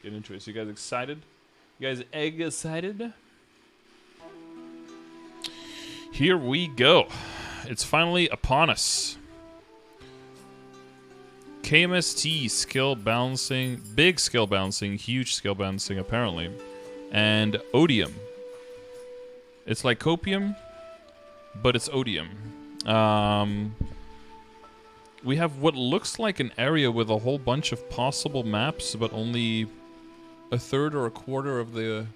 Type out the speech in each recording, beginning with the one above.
get into it. So you guys excited? You guys excited? Here we go. It's finally upon us. KMST skill balancing, big skill balancing, huge skill balancing apparently, and odium. It's like copium, but it's odium. We have what looks like an area with a whole bunch of possible maps, but only a third or a quarter of the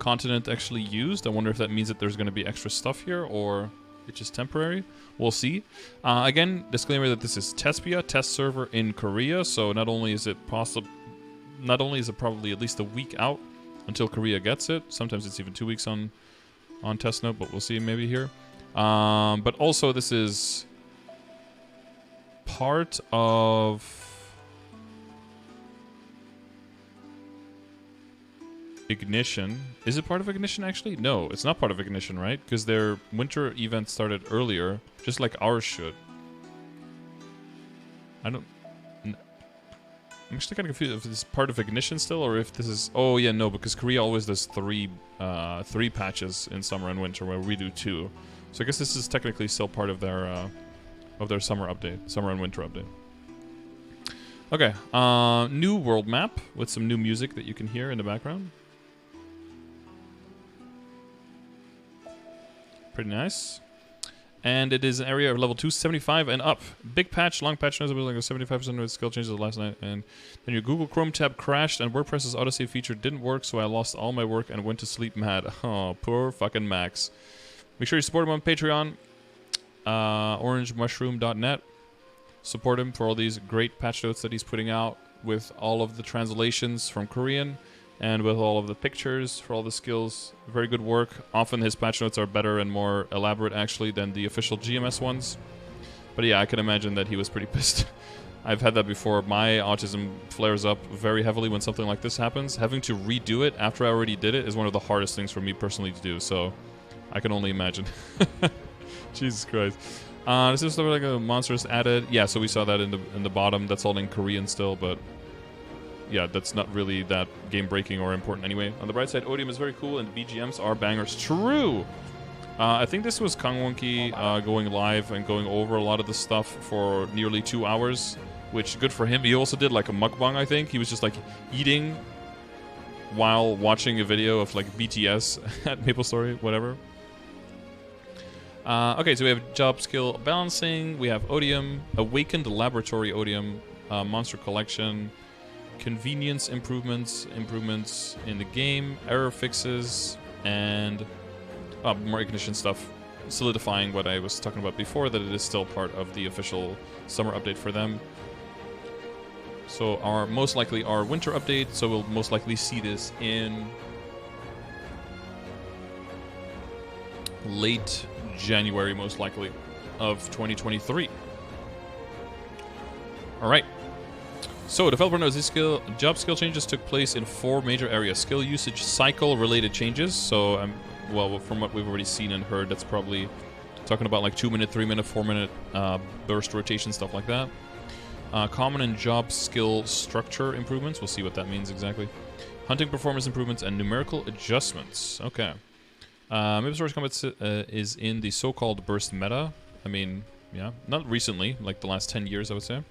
continent actually used. I wonder if that means that there's going to be extra stuff here, or it's just temporary. We'll see. Again, disclaimer that this is Tespia, test server in Korea, so not only is it probably at least a week out until Korea gets it. Sometimes it's even 2 weeks on test note, but we'll see maybe here. But also this is part of Ignition. Is it part of Ignition actually? No, it's not part of Ignition, right? Because their winter event started earlier, just like ours should. I'm actually kind of confused if this is part of Ignition still, or if this is... Oh yeah, no, because Korea always does three patches in summer and winter, where we do 2. So I guess this is technically still part of their summer update, summer and winter update. Okay, new world map with some new music that you can hear in the background. Pretty nice. And it is an area of level 275 and up. Big patch, long patch, notes about like 75% of its skill changes last night. And then your Google Chrome tab crashed and WordPress's autosave feature didn't work, so I lost all my work and went to sleep mad. Oh, poor fucking Max. Make sure you support him on Patreon. Orangemushroom.net. Support him for all these great patch notes that he's putting out with all of the translations from Korean and with all of the pictures for all the skills. Very good work. Often his patch notes are better and more elaborate actually than the official GMS ones. But yeah, I can imagine that he was pretty pissed. I've had that before. My autism flares up very heavily when something like this happens. Having to redo it after I already did it is one of the hardest things for me personally to do, so I can only imagine. Jesus Christ. This is like a monstrous added. Yeah, so we saw that in the bottom. That's all in Korean still, but yeah, that's not really that game breaking or important anyway. On the bright side, Odium is very cool and the BGMs are bangers. True. I think this was Kangwonki going live and going over a lot of the stuff for nearly 2 hours, which good for him. He also did like a mukbang, I think. He was just like eating while watching a video of like BTS at MapleStory, whatever. Okay, so we have job skill balancing, we have Odium, Awakened Laboratory Odium, Monster Collection, Convenience improvements in the game, error fixes, and more Ignition stuff, solidifying what I was talking about before, that it is still part of the official summer update for them. So most likely our winter update, so we'll most likely see this in late January, most likely, of 2023. Alright. So, developer knows these job skill changes took place in 4 major areas. Skill usage cycle related changes. So, well, from what we've already seen and heard, that's probably talking about like 2-minute, 3-minute, 4-minute burst rotation, stuff like that. Common and job skill structure improvements. We'll see what that means exactly. Hunting performance improvements and numerical adjustments. Okay. MapleStory's combat is in the so-called burst meta. I mean, yeah, not recently, like the last 10 years, I would say.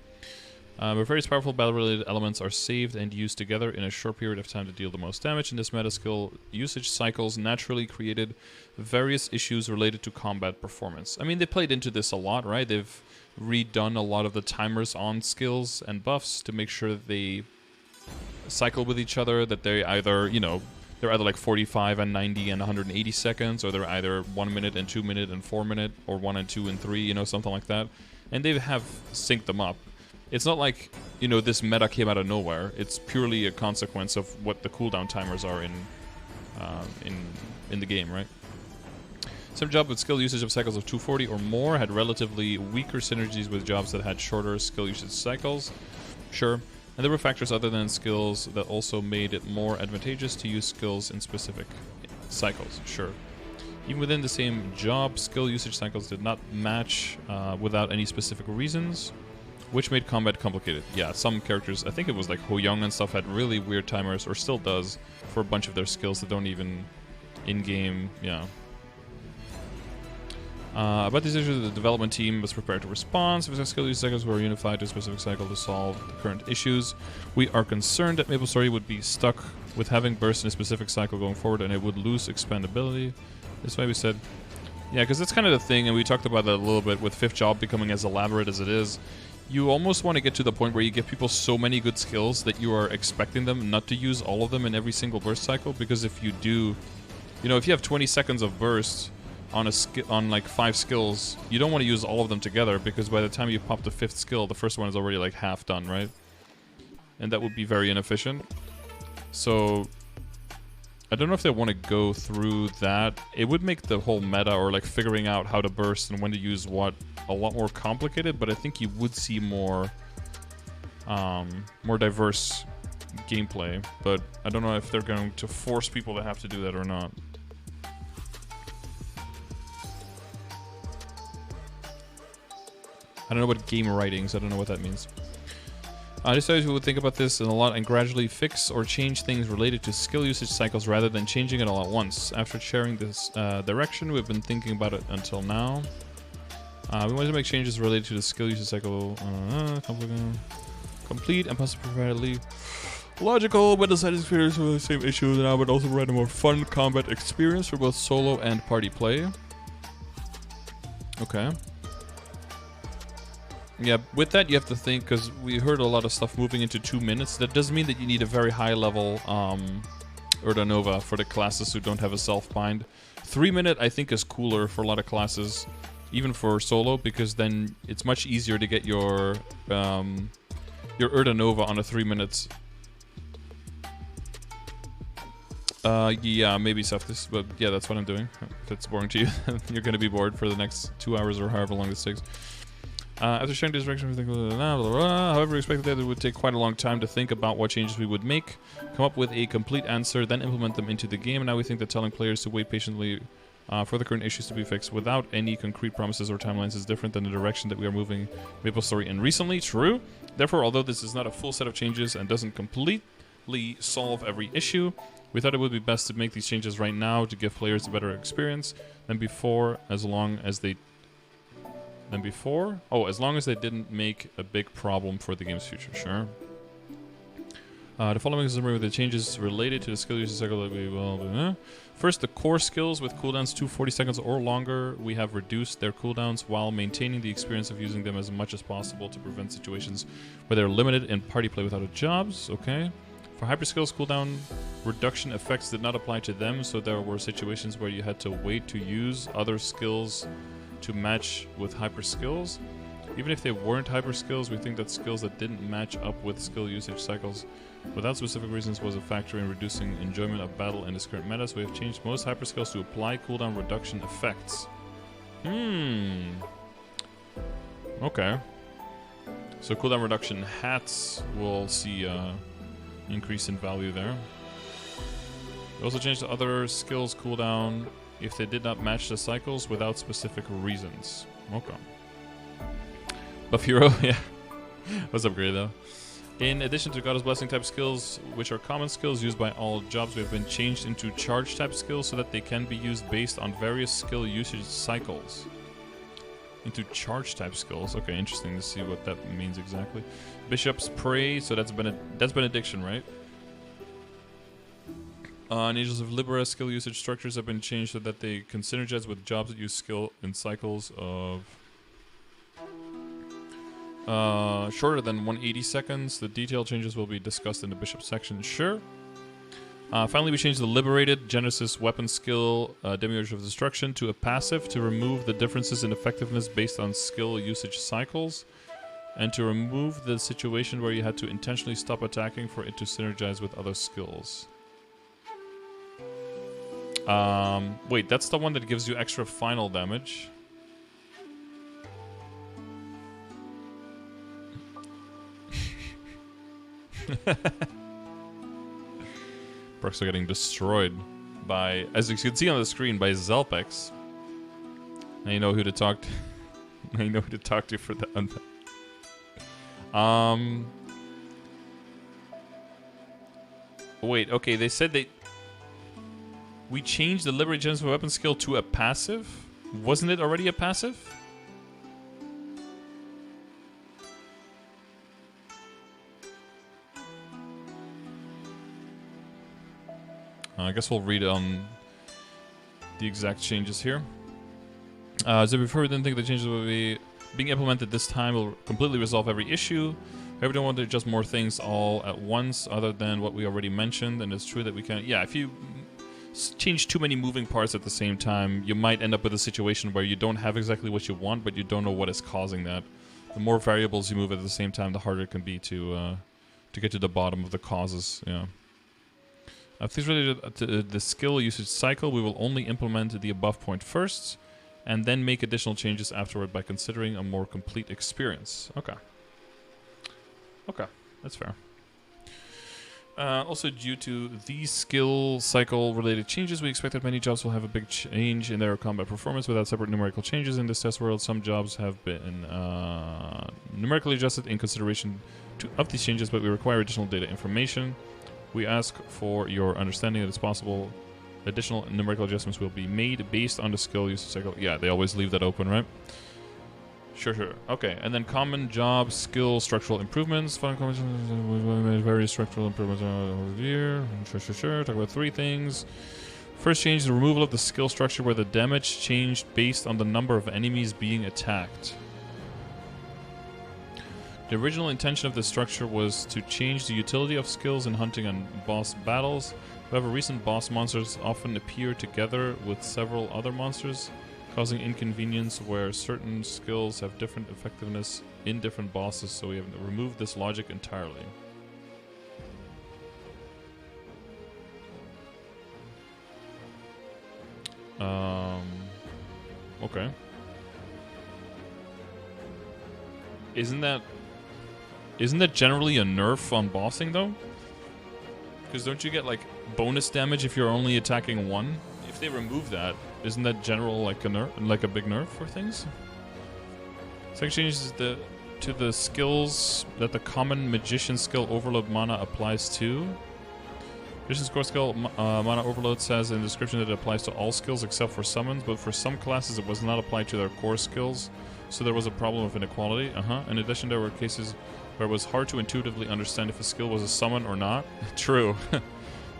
But various powerful battle-related elements are saved and used together in a short period of time to deal the most damage. In this meta, skill usage cycles naturally created various issues related to combat performance. I mean, they played into this a lot, right? They've redone a lot of the timers on skills and buffs to make sure that they cycle with each other, that they either, you know, they're either like 45 and 90 and 180 seconds, or they're either 1 minute and 2 minute and 4 minute, or 1 and 2 and 3, you know, something like that. And they have synced them up. It's not like, you know, this meta came out of nowhere. It's purely a consequence of what the cooldown timers are in the game, right? Some jobs with skill usage of cycles of 240 or more had relatively weaker synergies with jobs that had shorter skill usage cycles. Sure. And there were factors other than skills that also made it more advantageous to use skills in specific cycles. Sure. Even within the same job, skill usage cycles did not match without any specific reasons. which made combat complicated. Yeah, some characters, I think it was like Ho Young and stuff, had really weird timers, or still does, for a bunch of their skills that don't even in-game, yeah. About these issues, the development team was prepared to respond. Specific skill use cycles were unified to a specific cycle to solve the current issues. We are concerned that MapleStory would be stuck with having burst in a specific cycle going forward, and it would lose expandability. That's why we said, yeah, because that's kind of the thing, and we talked about that a little bit with 5th Job becoming as elaborate as it is. You almost want to get to the point where you give people so many good skills that you are expecting them not to use all of them in every single burst cycle, because if you do, you know, if you have 20 seconds of burst on on like 5 skills, you don't want to use all of them together, because by the time you pop the 5th skill, the first one is already like half done, right? And that would be very inefficient. So I don't know if they want to go through that. It would make the whole meta, or like figuring out how to burst and when to use what, a lot more complicated, but I think you would see more more diverse gameplay. But I don't know if they're going to force people to have to do that or not. I don't know what game writings, I don't know what that means. I decided we would think about this a lot and gradually fix or change things related to skill usage cycles rather than changing it all at once. After sharing this direction, we've been thinking about it until now. We wanted to make changes related to the skill usage cycle. Complete and possibly providedly logical, but decided experience with the same issues now, but also provide a more fun combat experience for both solo and party play. Okay. Yeah, with that you have to think, because we heard a lot of stuff moving into 2 minutes. That doesn't mean that you need a very high level Urda Nova for the classes who don't have a self-bind. 3 minute I think is cooler for a lot of classes, even for solo, because then it's much easier to get your Urda Nova on a 3 minutes. Yeah, maybe Seftis, but yeah, that's what I'm doing. If it's boring to you, you're gonna be bored for the next 2 hours or however long this takes. After sharing this direction, we think, however, we expected that it would take quite a long time to think about what changes we would make, come up with a complete answer, then implement them into the game. And now we think that telling players to wait patiently for the current issues to be fixed without any concrete promises or timelines is different than the direction that we are moving MapleStory in recently. True. Therefore, although this is not a full set of changes and doesn't completely solve every issue, we thought it would be best to make these changes right now to give players a better experience than before, as long as they didn't make a big problem for the game's future. Sure. The following is a summary of the changes related to the skill usage cycle that we will... First, the core skills with cooldowns to 40 seconds or longer. We have reduced their cooldowns while maintaining the experience of using them as much as possible to prevent situations where they're limited in party play without jobs. Okay. For hyperskills, cooldown reduction effects did not apply to them, so there were situations where you had to wait to use other skills to match with hyper skills. Even if they weren't hyper skills, we think that skills that didn't match up with skill usage cycles without specific reasons was a factor in reducing enjoyment of battle in this current meta, so we have changed most hyper skills to apply cooldown reduction effects. Okay. So cooldown reduction hats will see increase in value there. We also changed the other skills cooldown if they did not match the cycles without specific reasons. Okay. Buff Hero, yeah. What's up, Grey, though? In addition to Goddess Blessing type skills, which are common skills used by all jobs, we have been changed into charge type skills so that they can be used based on various skill usage cycles. Into charge type skills. Okay, interesting to see what that means exactly. Bishop's Prey, so that's benediction, right? Angels of Libera skill usage structures have been changed so that they can synergize with jobs that use skill in cycles of shorter than 180 seconds. The detailed changes will be discussed in the Bishop section. Sure. Finally, we changed the Liberated Genesis weapon skill, Demiurge of Destruction, to a passive to remove the differences in effectiveness based on skill usage cycles, and to remove the situation where you had to intentionally stop attacking for it to synergize with other skills. Wait, that's the one that gives you extra final damage. Perks are getting destroyed by, as you can see on the screen, by Zelpex. Now you know who to talk to. Now you know who to talk to for the unpad. Wait, okay, they said we changed the Liberate Gems of Weapon skill to a passive? Wasn't it already a passive? I guess we'll read on the exact changes here. As before, we didn't think the changes will be being implemented this time will completely resolve every issue. However, we don't want to adjust more things all at once other than what we already mentioned, and it's true that we can... Yeah, if you change too many moving parts at the same time, you might end up with a situation where you don't have exactly what you want, but you don't know what is causing that. The more variables you move at the same time, the harder it can be to get to the bottom of the causes. Yeah. If things related to the skill usage cycle, we will only implement the above point first, and then make additional changes afterward by considering a more complete experience. Okay. Okay, that's fair. Also, due to these skill cycle-related changes, we expect that many jobs will have a big change in their combat performance without separate numerical changes. In this test world, some jobs have been numerically adjusted in consideration of these changes, but we require additional data information. We ask for your understanding that it's possible additional numerical adjustments will be made based on the skill usage cycle. Yeah, they always leave that open, right? Sure. Okay, and then common job skill structural improvements. Various structural improvements over here. Sure. Talk about 3 things. First change is the removal of the skill structure where the damage changed based on the number of enemies being attacked. The original intention of this structure was to change the utility of skills in hunting and boss battles. However, recent boss monsters often appear together with several other monsters, causing inconvenience where certain skills have different effectiveness in different bosses, so we have removed this logic entirely. Okay. Isn't that generally a nerf on bossing, though? Because don't you get, like, bonus damage if you're only attacking one? If they remove that, isn't that general like a nerf, like a big nerf for things? Second change is to the skills that the common magician skill overload mana applies to. Magician's core skill mana overload says in the description that it applies to all skills except for summons, but for some classes it was not applied to their core skills, so there was a problem of inequality. In addition, there were cases where it was hard to intuitively understand if a skill was a summon or not. True.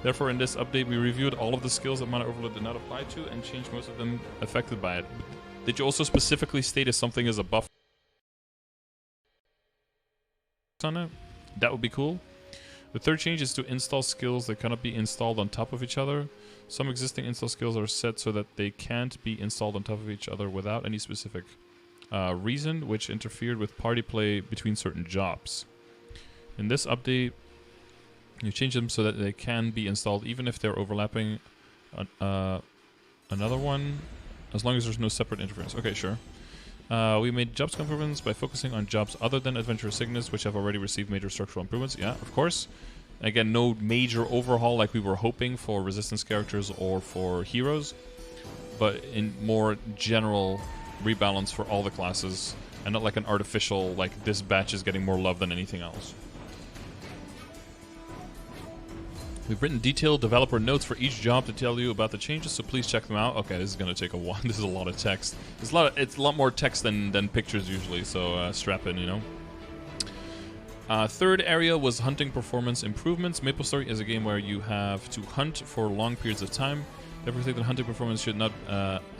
Therefore, in this update, we reviewed all of the skills that Mana Overload did not apply to and changed most of them affected by it. Did you also specifically state if something is a buff on it? That would be cool. The third change is to install skills that cannot be installed on top of each other. Some existing install skills are set so that they can't be installed on top of each other without any specific reason, which interfered with party play between certain jobs. In this update, you change them so that they can be installed even if they're overlapping another one, as long as there's no separate interference. Okay, sure. We made jobs improvements by focusing on jobs other than Adventurous Cygnus, which have already received major structural improvements. Yeah, of course. Again, no major overhaul like we were hoping for resistance characters or for heroes, but in more general rebalance for all the classes, and not like an artificial, like this batch is getting more love than anything else. We've written detailed developer notes for each job to tell you about the changes, so please check them out. Okay, this is going to take a while. This is a lot of text. It's a lot more text than pictures usually, so strap in, you know. Third area was hunting performance improvements. MapleStory is a game where you have to hunt for long periods of time. Therefore, I think that hunting performance should not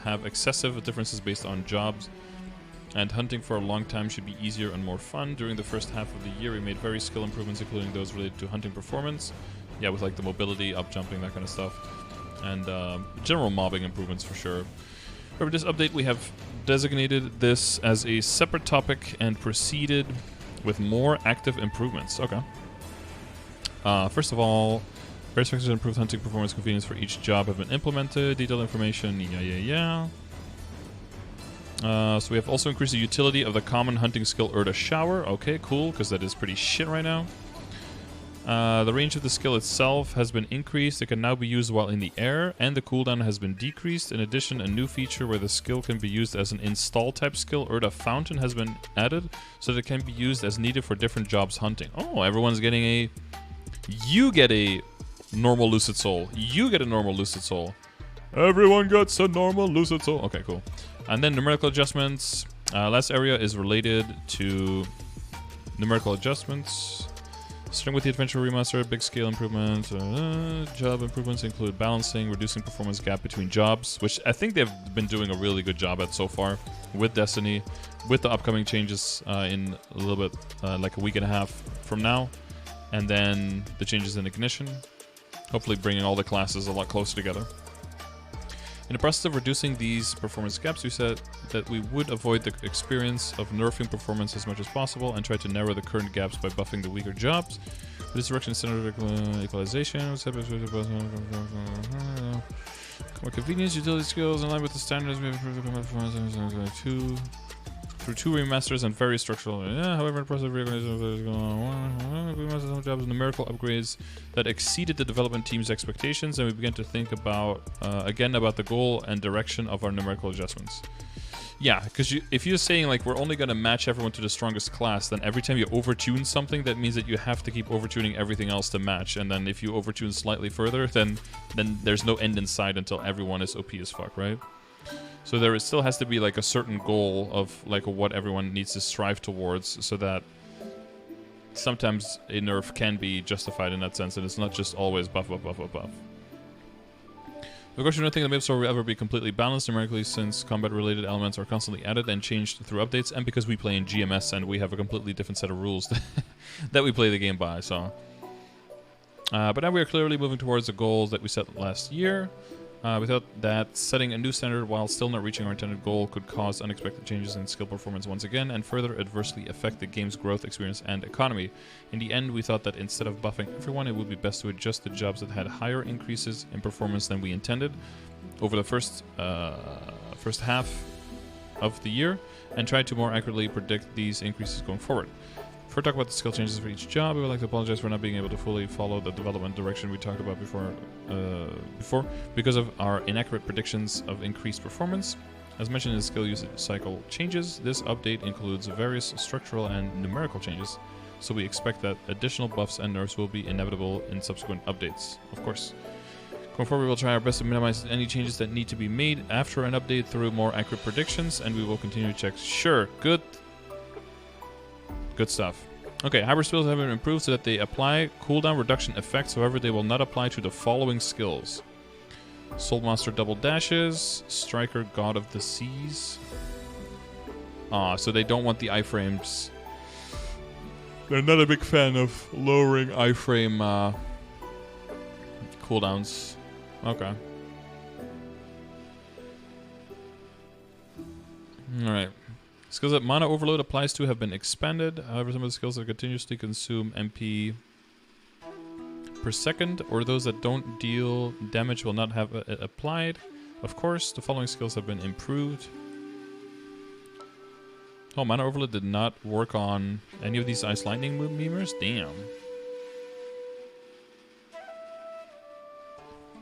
have excessive differences based on jobs, and hunting for a long time should be easier and more fun. During the first half of the year, we made various skill improvements, including those related to hunting performance. Yeah, with like the mobility, up jumping, that kind of stuff. And general mobbing improvements for sure. For this update, we have designated this as a separate topic and proceeded with more active improvements. Okay. First of all, various factors that improve hunting performance convenience for each job have been implemented. Detailed information, yeah. So we have also increased the utility of the common hunting skill Urda Shower. Okay, cool, because that is pretty shit right now. The range of the skill itself has been increased. It can now be used while in the air, and the cooldown has been decreased. In addition, a new feature where the skill can be used as an install type skill or the fountain has been added, so that it can be used as needed for different jobs hunting. Oh, everyone's getting a... You get a normal Lucid Soul. You get a normal Lucid Soul. Everyone gets a normal Lucid Soul. Okay, cool. And then numerical adjustments. Last area is related to numerical adjustments. Starting with the Adventure Remaster, big scale improvements. Job improvements include balancing, reducing performance gap between jobs, which I think they've been doing a really good job at so far with Destiny, with the upcoming changes in a little bit, like a week and a half from now. And then the changes in Ignition, hopefully bringing all the classes a lot closer together. In the process of reducing these performance gaps, we said that we would avoid the experience of nerfing performance as much as possible and try to narrow the current gaps by buffing the weaker jobs. For this direction, standard equalization, more convenience, utility skills, in line with the standards, we have improved the performance through 2 remasters and various structural. However, in the process of reorganization, we mastered some jobs numerical upgrades that exceeded the development team's expectations, and we began to think about again about the goal and direction of our numerical adjustments. Yeah, because if you're saying like we're only going to match everyone to the strongest class, then every time you overtune something, that means that you have to keep overtuning everything else to match. And then if you overtune slightly further, then there's no end in sight until everyone is OP as fuck, right? So there still has to be like a certain goal of like what everyone needs to strive towards, so that sometimes a nerf can be justified in that sense, and it's not just always buff, buff, buff, buff, buff. Of course, you don't think the MapleStory will ever be completely balanced numerically, since combat-related elements are constantly added and changed through updates, and because we play in GMS and we have a completely different set of rules that we play the game by. So, but now we are clearly moving towards the goals that we set last year. We thought that setting a new standard while still not reaching our intended goal could cause unexpected changes in skill performance once again, and further adversely affect the game's growth, experience, and economy. In the end, we thought that instead of buffing everyone, it would be best to adjust the jobs that had higher increases in performance than we intended over the first half of the year, and try to more accurately predict these increases going forward. Before we talk about the skill changes for each job, we would like to apologize for not being able to fully follow the development direction we talked about before because of our inaccurate predictions of increased performance. As mentioned in the skill usage cycle changes, this update includes various structural and numerical changes, so we expect that additional buffs and nerfs will be inevitable in subsequent updates, of course. Going forward, we will try our best to minimize any changes that need to be made after an update through more accurate predictions, and we will continue to check. Sure, good stuff. Okay, Hyperspills have been improved so that they apply cooldown reduction effects, however they will not apply to the following skills. Soul Monster Double Dashes, Striker God of the Seas. So they don't want the iframes. They're not a big fan of lowering iframe cooldowns. Okay. Alright. Skills that Mana Overload applies to have been expanded. However, some of the skills that continuously consume MP per second, or those that don't deal damage, will not have it applied. Of course, the following skills have been improved. Oh, Mana Overload did not work on any of these Ice Lightning memers? Damn.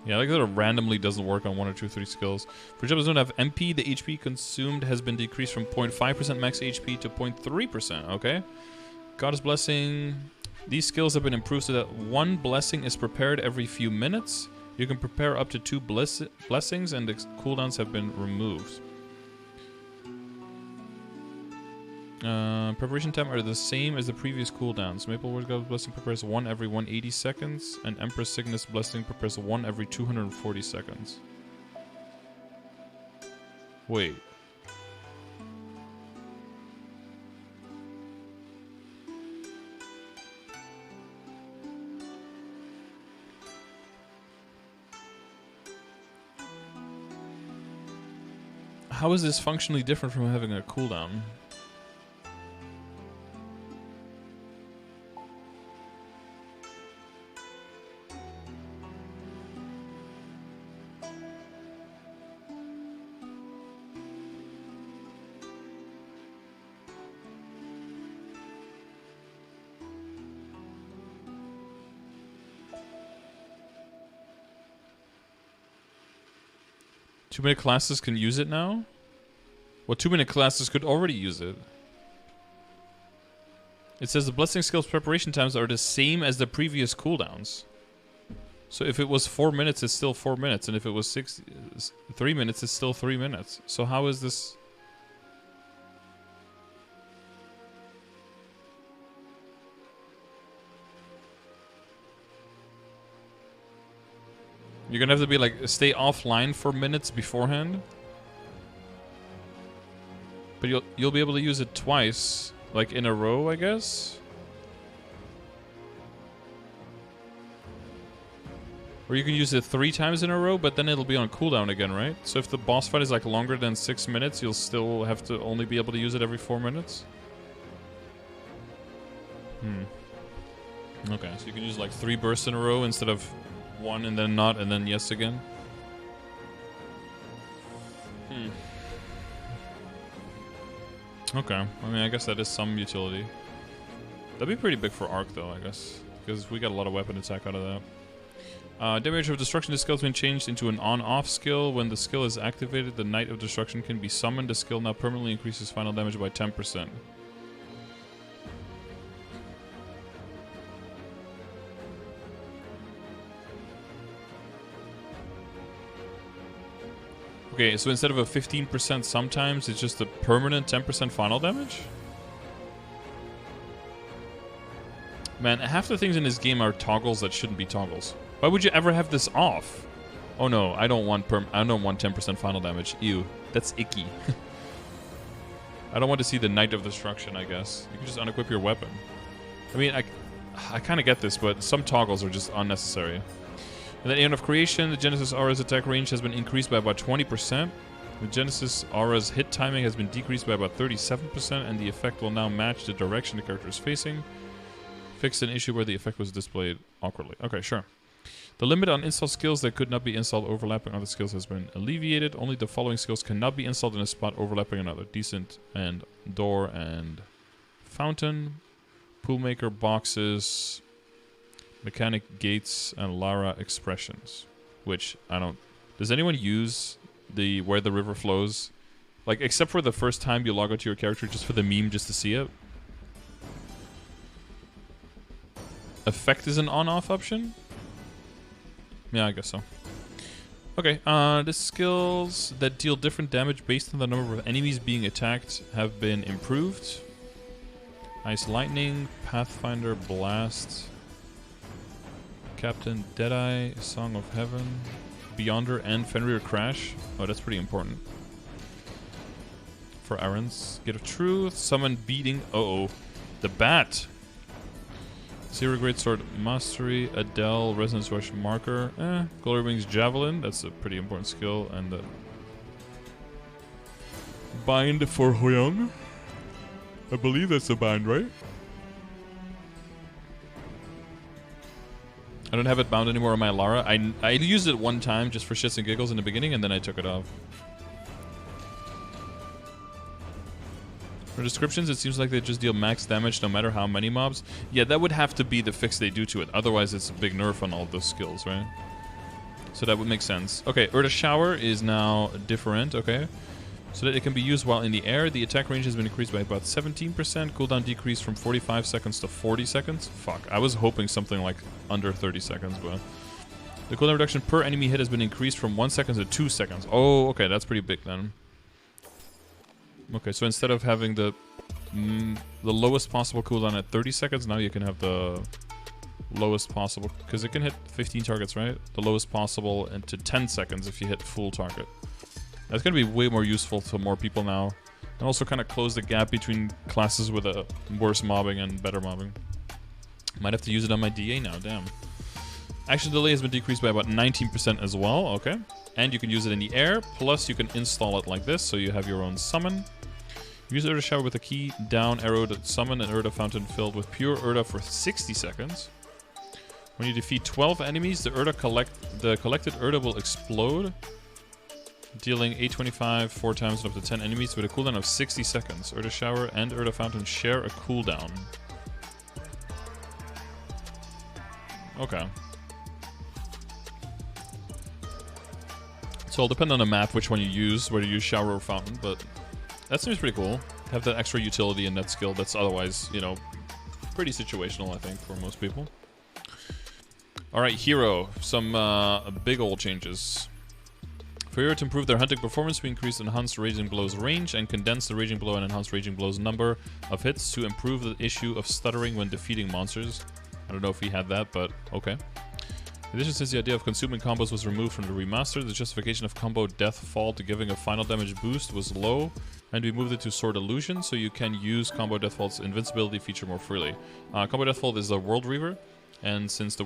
Yeah, like that it randomly doesn't work on 1 or 2 or 3 skills. For jobs that don't have MP, the HP consumed has been decreased from 0.5% max HP to 0.3%, okay? Goddess Blessing. These skills have been improved so that 1 blessing is prepared every few minutes. You can prepare up to 2 blessings, and the cooldowns have been removed. Preparation time are the same as the previous cooldowns. Maplewood Goddess Blessing prepares 1 every 180 seconds, and Empress Cygnus Blessing prepares 1 every 240 seconds. Wait. How is this functionally different from having a cooldown? 2-minute classes can use it now? Well, 2-minute classes could already use it. It says the blessing skills preparation times are the same as the previous cooldowns. So if it was 4 minutes, it's still 4 minutes, and if it was 3 minutes, it's still 3 minutes. So how is this? You're gonna have to be like stay offline for minutes beforehand, but you'll be able to use it twice, like in a row, I guess. Or you can use it 3 times in a row, but then it'll be on cooldown again, right? So if the boss fight is like longer than 6 minutes, you'll still have to only be able to use it every 4 minutes. Okay, so you can use like 3 bursts in a row instead of 1 and then not and then yes again. Okay, I mean, I guess that is some utility. That'd be pretty big for Arc though, I guess, because we got a lot of weapon attack out of that. Damage of Destruction, this skill has been changed into an on-off skill. When the skill is activated, the Knight of Destruction can be summoned. The skill now permanently increases final damage by 10%. Okay, so instead of a 15% sometimes, it's just a permanent 10% final damage? Man, half the things in this game are toggles that shouldn't be toggles. Why would you ever have this off? Oh no, I don't want 10% final damage. Ew, that's icky. I don't want to see the Knight of Destruction, I guess. You can just unequip your weapon. I mean, I kind of get this, but some toggles are just unnecessary. And then Aeon of Creation, the Genesis Aura's attack range has been increased by about 20%. The Genesis Aura's hit timing has been decreased by about 37%, and the effect will now match the direction the character is facing. Fixed an issue where the effect was displayed awkwardly. Okay, sure. The limit on install skills that could not be installed overlapping other skills has been alleviated. Only the following skills cannot be installed in a spot overlapping another. Decent and Door and Fountain. Poolmaker Boxes. Mechanic Gates and Lara Expressions. Which, I don't... Does anyone use the where the river flows? Like, except for the first time you log out to your character just for the meme just to see it. Effect is an on-off option? Yeah, I guess so. Okay, the skills that deal different damage based on the number of enemies being attacked have been improved. Ice Lightning, Pathfinder Blast, Captain Deadeye, Song of Heaven, Beyonder, and Fenrir Crash. Oh, that's pretty important. For errands. Gate of Truth, Summon Beating. Uh-oh. The Bat. Zero Greatsword Mastery, Adele, Resonance Rush Marker, Glory Wings Javelin, that's a pretty important skill, and Bind for Hoyoung. I believe that's a bind, right? I don't have it bound anymore on my Lara. I used it one time just for shits and giggles in the beginning, and then I took it off. For descriptions, it seems like they just deal max damage no matter how many mobs. Yeah, that would have to be the fix they do to it. Otherwise, it's a big nerf on all of those skills, right? So that would make sense. Okay, Urda Shower is now different, okay? So that it can be used while in the air. The attack range has been increased by about 17%. Cooldown decreased from 45 seconds to 40 seconds. Fuck, I was hoping something like under 30 seconds, but... The cooldown reduction per enemy hit has been increased from 1 second to 2 seconds. Oh, okay, that's pretty big then. Okay, so instead of having the lowest possible cooldown at 30 seconds, now you can have the lowest possible... Because it can hit 15 targets, right? The lowest possible into 10 seconds if you hit full target. That's going to be way more useful to more people now. And also kind of close the gap between classes with a worse mobbing and better mobbing. Might have to use it on my DA now, damn. Action delay has been decreased by about 19% as well, okay. And you can use it in the air, plus you can install it like this, so you have your own summon. Use Urda Shower with a key down arrow to summon an Urda Fountain filled with pure Urda for 60 seconds. When you defeat 12 enemies, the collected Urda will explode, dealing 825 4 times and up to 10 enemies with a cooldown of 60 seconds. Urda Shower and Urda Fountain share a cooldown. So So it'll depend on the map which one you use, whether you use shower or fountain, but that seems pretty cool. Have that extra utility in that skill that's otherwise, you know, pretty situational, I think, for most people. Alright, Hero. Some big old changes. For Hero to improve their hunting performance, we increased Enhanced Raging Blow's range and condensed the Raging Blow and Enhanced Raging Blow's number of hits to improve the issue of stuttering when defeating monsters. I don't know if we had that, but okay. In addition, since the idea of consuming combos was removed from the remaster, the justification of combo Death Fall to giving a final damage boost was low, and we moved it to Sword Illusion, so you can use Combo Death Fall's invincibility feature more freely. Combo Death Fall is the World Reaver, and since the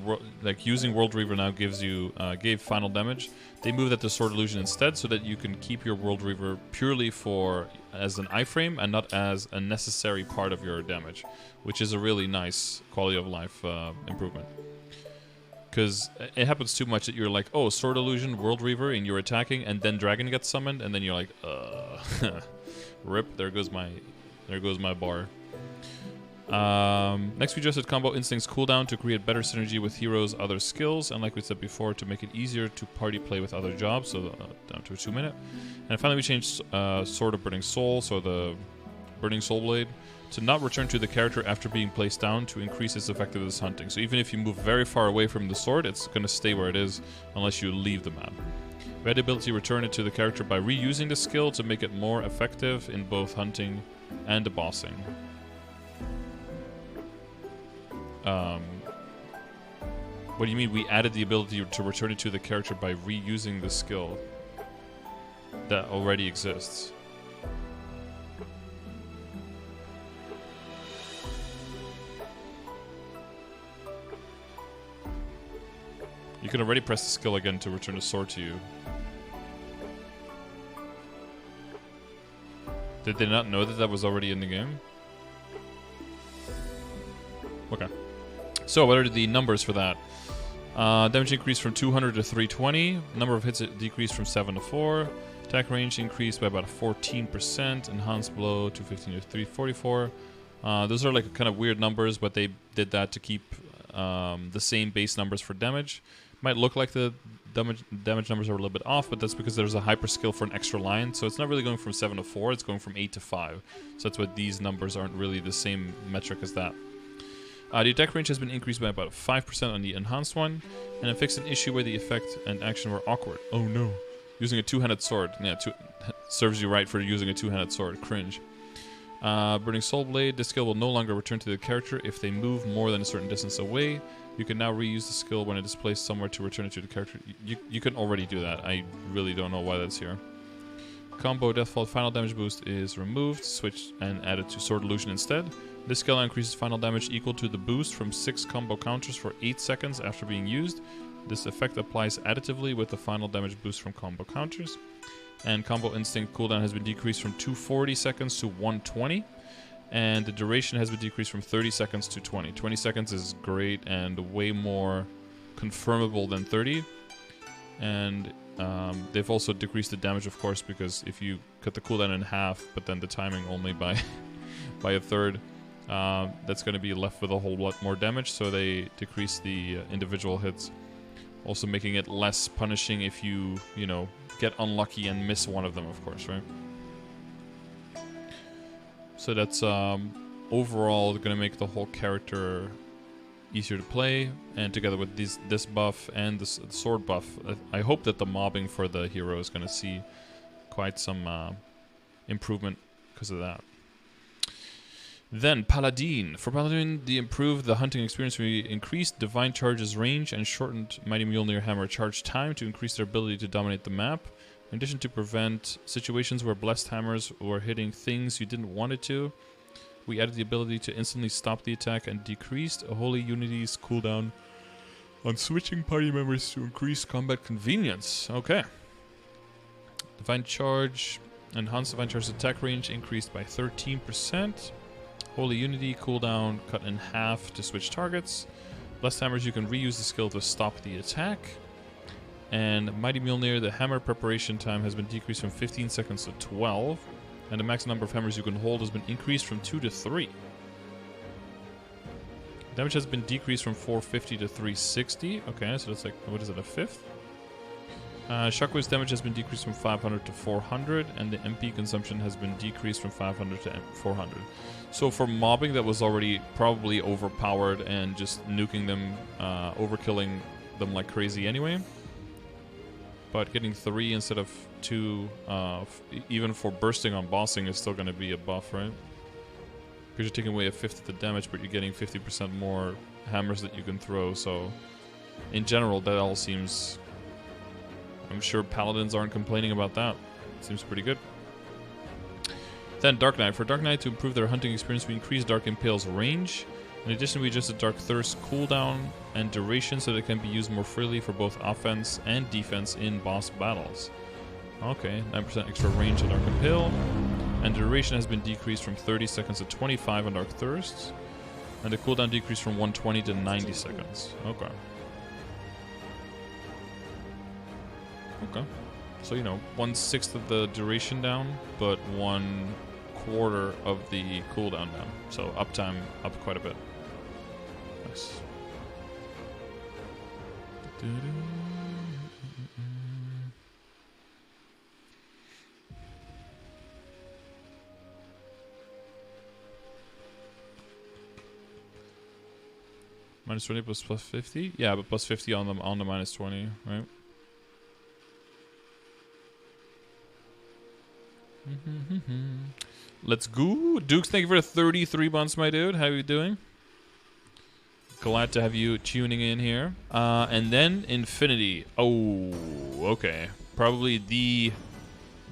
using World Reaver now gives you gave final damage, they moved that to Sword Illusion instead, so that you can keep your World Reaver purely as an iframe and not as a necessary part of your damage, which is a really nice quality of life improvement. Because it happens too much that you're like, oh, Sword Illusion, World Reaver, and you're attacking, and then Dragon gets summoned, and then you're like, rip, there goes my bar. Next we adjusted Combo Instinct's cooldown to create better synergy with Hero's other skills, and like we said before, to make it easier to party play with other jobs, so down to a 2-minute. And finally we changed Sword of Burning Soul, so the Burning Soul Blade, to not return to the character after being placed down to increase its effectiveness hunting. So even if you move very far away from the sword, it's going to stay where it is unless you leave the map. We had the ability to return it to the character by reusing the skill to make it more effective in both hunting and bossing. What do you mean we added the ability to return it to the character by reusing the skill that already exists? You can already press the skill again to return the sword to you. Did they not know that that was already in the game? Okay. So, what are the numbers for that? Damage increased from 200 to 320. Number of hits decreased from 7 to 4. Attack range increased by about 14%. Enhanced blow 215 to 344. Those are like kind of weird numbers, but they did that to keep the same base numbers for damage. Might look like the damage numbers are a little bit off, but that's because there's a hyper skill for an extra line, so it's not really going from 7 to 4, it's going from 8 to 5. So that's why these numbers aren't really the same metric as that. The attack range has been increased by about 5% on the enhanced one, and it fixed an issue where the effect and action were awkward. Oh no. Using a two-handed sword. Yeah, serves you right for using a two-handed sword. Cringe. Burning Soul Blade. This skill will no longer return to the character if they move more than a certain distance away. You can now reuse the skill when it is placed somewhere to return it to the character. You can already do that. I really don't know why that's here. Combo Deathfall final damage boost is removed, switched, and added to Sword Illusion instead. This skill now increases final damage equal to the boost from 6 combo counters for 8 seconds after being used. This effect applies additively with the final damage boost from combo counters. And Combo Instinct cooldown has been decreased from 240 seconds to 120. And the duration has been decreased from 30 seconds to 20. 20 seconds is great and way more confirmable than 30. And they've also decreased the damage, of course, because if you cut the cooldown in half, but then the timing only by by a third, that's going to be left with a whole lot more damage. So they decrease the individual hits, also making it less punishing if you know, get unlucky and miss one of them, of course, right? So that's overall going to make the whole character easier to play, and together with this buff and the sword buff, I hope that the mobbing for the hero is going to see quite some improvement because of that. Then Paladin. For Paladin, they improved the hunting experience. We increased Divine Charge's range and shortened Mighty Mjolnir Hammer charge time to increase their ability to dominate the map. In addition to prevent situations where Blessed Hammers were hitting things you didn't want it to, we added the ability to instantly stop the attack and decreased Holy Unity's cooldown on switching party members to increase combat convenience. Okay. Divine Charge. Enhanced Divine Charge's attack range increased by 13%. Holy Unity cooldown cut in half to switch targets. Blessed Hammers, you can reuse the skill to stop the attack. And Mighty Mjolnir, the hammer preparation time has been decreased from 15 seconds to 12. And the max number of hammers you can hold has been increased from 2 to 3. Damage has been decreased from 450 to 360. Okay, so that's like, what is it, a fifth? Shockwave's damage has been decreased from 500 to 400, and the MP consumption has been decreased from 500 to 400. So for mobbing that was already probably overpowered and just nuking them, overkilling them like crazy anyway. But getting 3 instead of 2, even for bursting on bossing is still going to be a buff, right? Because you're taking away a fifth of the damage, but you're getting 50% more hammers that you can throw, so in general that all seems... I'm sure Paladins aren't complaining about that. Seems pretty good. Then Dark Knight. For Dark Knight to improve their hunting experience, we increase Dark Impale's range. In addition, we adjusted Dark Thirst cooldown and duration so that it can be used more freely for both offense and defense in boss battles. Okay, 9% extra range on Dark Impale. And duration has been decreased from 30 seconds to 25 on Dark Thirst. And the cooldown decreased from 120 to 90 seconds. Okay. Okay. So, you know, 1/6 of the duration down, but 1/4 of the cooldown down. So uptime up quite a bit. Nice. Minus 20 plus 50? Yeah, but plus 50 on the minus 20, right? Let's go. Dukes, thank you for the 33 months, my dude. How are you doing? Glad to have you tuning in here. And then Infinity. Oh, okay. Probably the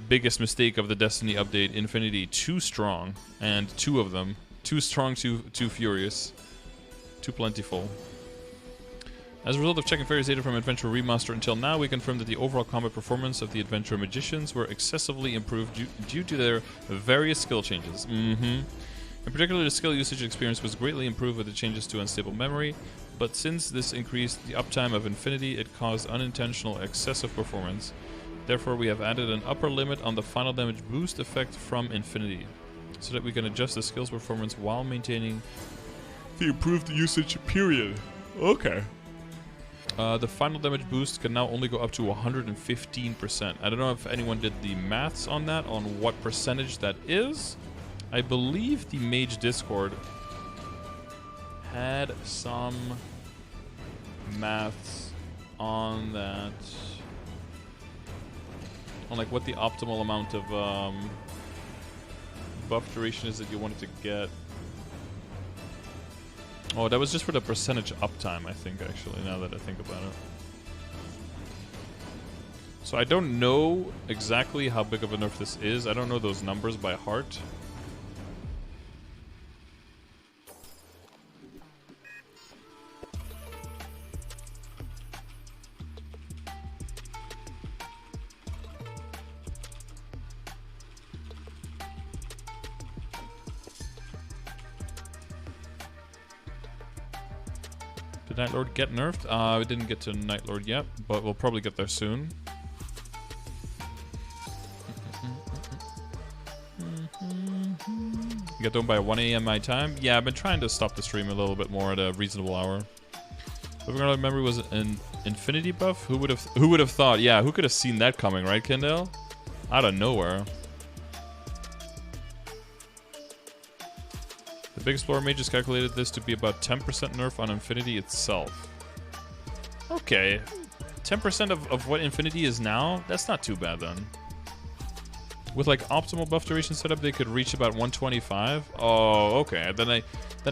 biggest mistake of the Destiny update. Infinity, too strong. And 2 of them. Too strong, too furious. Too plentiful. As a result of checking various data from Adventure Remaster until now, we confirmed that the overall combat performance of the Adventure Magicians were excessively improved due to their various skill changes. In particular, the skill usage experience was greatly improved with the changes to Unstable Memory, but since this increased the uptime of Infinity, it caused unintentional excessive performance. Therefore, we have added an upper limit on the final damage boost effect from Infinity, so that we can adjust the skill's performance while maintaining the improved usage period. Okay. The final damage boost can now only go up to 115%. I don't know if anyone did the maths on that, on what percentage that is. I believe the Mage Discord had some maths on that. On like what the optimal amount of buff duration is that you wanted to get. Oh, that was just for the percentage uptime, I think, actually, now that I think about it. So I don't know exactly how big of a nerf this is. I don't know those numbers by heart. Did Nightlord get nerfed? We didn't get to Nightlord yet, but we'll probably get there soon. You got done by 1 AM my time? Yeah, I've been trying to stop the stream a little bit more at a reasonable hour. Living Memory was an Infinity buff? Who would have thought? Yeah, who could have seen that coming, right, Kendall? Out of nowhere. The Big Explorer Mages calculated this to be about 10% nerf on Infinity itself. Okay. 10% of what Infinity is now? That's not too bad then. With like optimal buff duration setup, they could reach about 125. Oh, okay. Then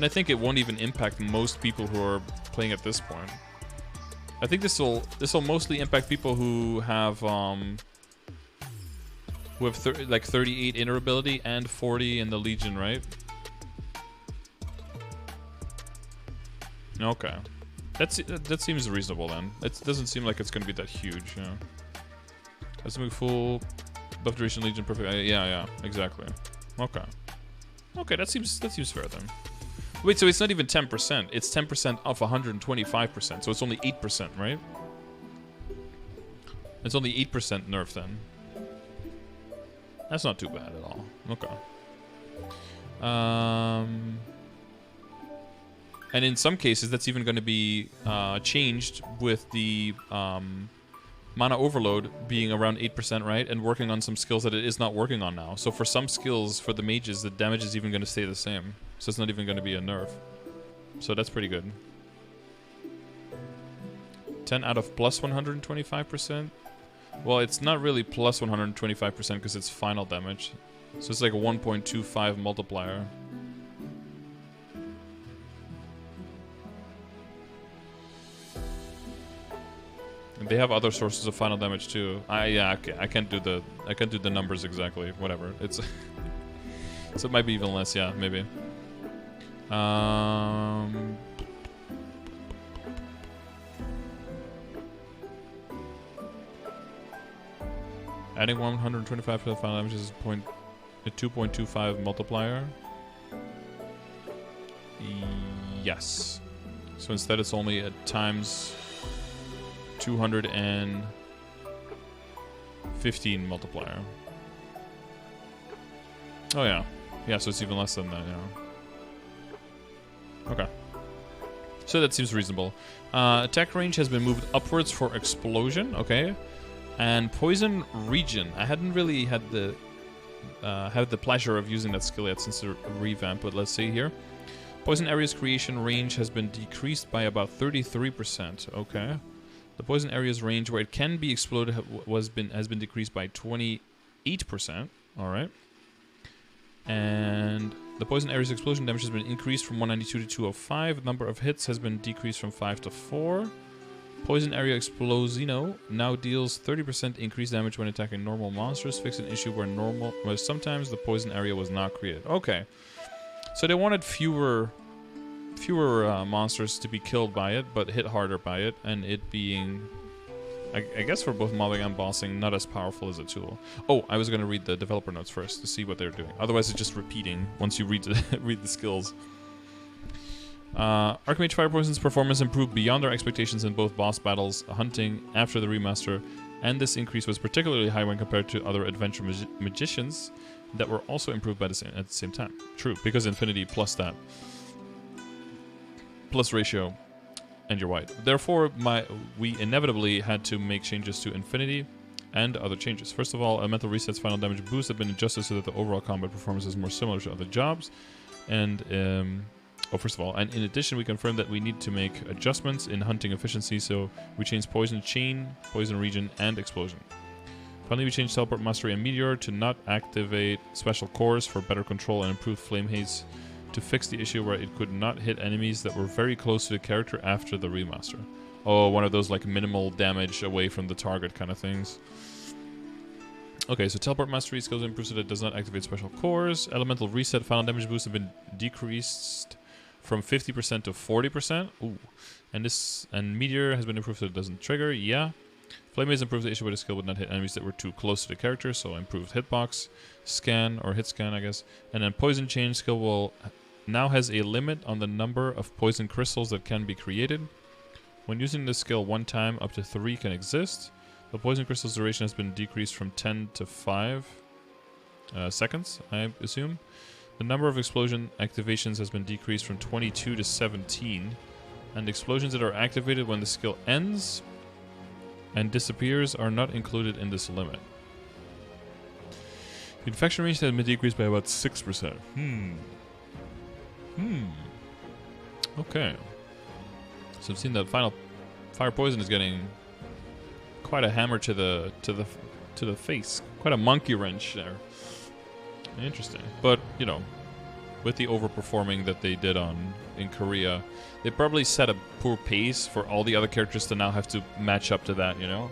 I think it won't even impact most people who are playing at this point. I think this will mostly impact people who have like 38 inner ability and 40 in the Legion, right? Okay, that seems reasonable then. It doesn't seem like it's gonna be that huge. Yeah. Let's move full buff duration Legion perfect. Yeah, exactly. Okay. Okay, that seems fair then. Wait, so it's not even 10%. It's 10% off 125%. So it's only 8%, right? It's only 8% nerf then. That's not too bad at all. Okay. And in some cases, that's even going to be changed with the mana overload being around 8%, right? And working on some skills that it is not working on now. So for some skills, for the mages, the damage is even going to stay the same. So it's not even going to be a nerf. So that's pretty good. 10 out of plus 125%. Well, it's not really plus 125% because it's final damage. So it's like a 1.25 multiplier. And they have other sources of final damage too. Yeah, okay. I can't do the numbers exactly. Whatever. It's so it might be even less. Yeah, maybe. Adding 125 to the final damage is a 2.25 multiplier. Yes. So instead, it's only at times 215 multiplier. Oh yeah. Yeah, so it's even less than that, yeah. Okay. So that seems reasonable. Attack range has been moved upwards for explosion, okay. And poison region. I hadn't really had the pleasure of using that skill yet since the revamp, but let's see here. Poison area's creation range has been decreased by about 33%, okay. The poison area's range where it can be exploded has been decreased by 28%. All right. And the poison area's explosion damage has been increased from 192 to 205. Number of hits has been decreased from 5 to 4. Poison area explosino now deals 30% increased damage when attacking normal monsters. Fix an issue where sometimes the poison area was not created. Okay. So they wanted fewer monsters to be killed by it, but hit harder by it, and it being, I guess for both mobbing and bossing, not as powerful as a tool. Oh, I was going to read the developer notes first to see what they're doing. Otherwise, it's just repeating once you read the skills. Archmage Fire Poison's performance improved beyond our expectations in both boss battles, hunting after the remaster, and this increase was particularly high when compared to other adventure magicians that were also improved at the same time. True, because Infinity plus that. Plus ratio, and you're white. Therefore, we inevitably had to make changes to Infinity and other changes. First of all, Elemental Reset's final damage boost have been adjusted so that the overall combat performance is more similar to other jobs. And, first of all, and in addition, we confirmed that we need to make adjustments in hunting efficiency, so we changed Poison Chain, Poison Region, and Explosion. Finally, we changed Teleport Mastery and Meteor to not activate Special Cores for better control and improved Flame Haze, to fix the issue where it could not hit enemies that were very close to the character after the remaster. Oh, one of those like minimal damage away from the target kind of things. Okay, so Teleport Mastery skills improved so that it does not activate special cores. Elemental Reset final damage boost have been decreased from 50% to 40%. Ooh. And Meteor has been improved so it doesn't trigger. Yeah. Flame Haze improved the issue where the skill would not hit enemies that were too close to the character, so improved hitbox, scan, or hit scan, I guess. And then Poison Chain skill now has a limit on the number of poison crystals that can be created. When using this skill one time, up to 3 can exist. The poison crystal's duration has been decreased from 10 to 5 seconds, I assume. The number of explosion activations has been decreased from 22 to 17. And explosions that are activated when the skill ends and disappears are not included in this limit. The infection range has been decreased by about 6%. Okay. So I've seen that final fire poison is getting quite a hammer to the face. Quite a monkey wrench there. Interesting. But, you know, with the overperforming that they did in Korea, they probably set a poor pace for all the other characters to now have to match up to that, you know?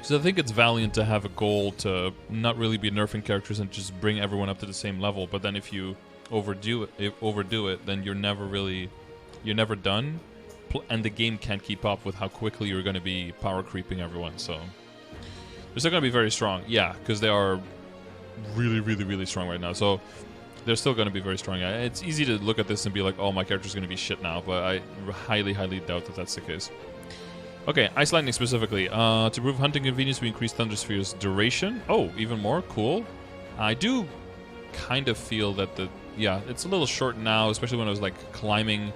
So I think it's valiant to have a goal to not really be nerfing characters and just bring everyone up to the same level, but then if you overdo it, then you're never done, and the game can't keep up with how quickly you're going to be power creeping everyone, so... They're still going to be very strong, yeah, because they are really, really, really strong right now, so they're still going to be very strong. It's easy to look at this and be like, oh, my character's going to be shit now, but I highly, highly doubt that that's the case. Okay, Ice Lightning specifically. To improve hunting convenience, we increased Thundersphere's duration. Oh, even more? Cool. I do kind of feel that yeah, it's a little short now, especially when I was like climbing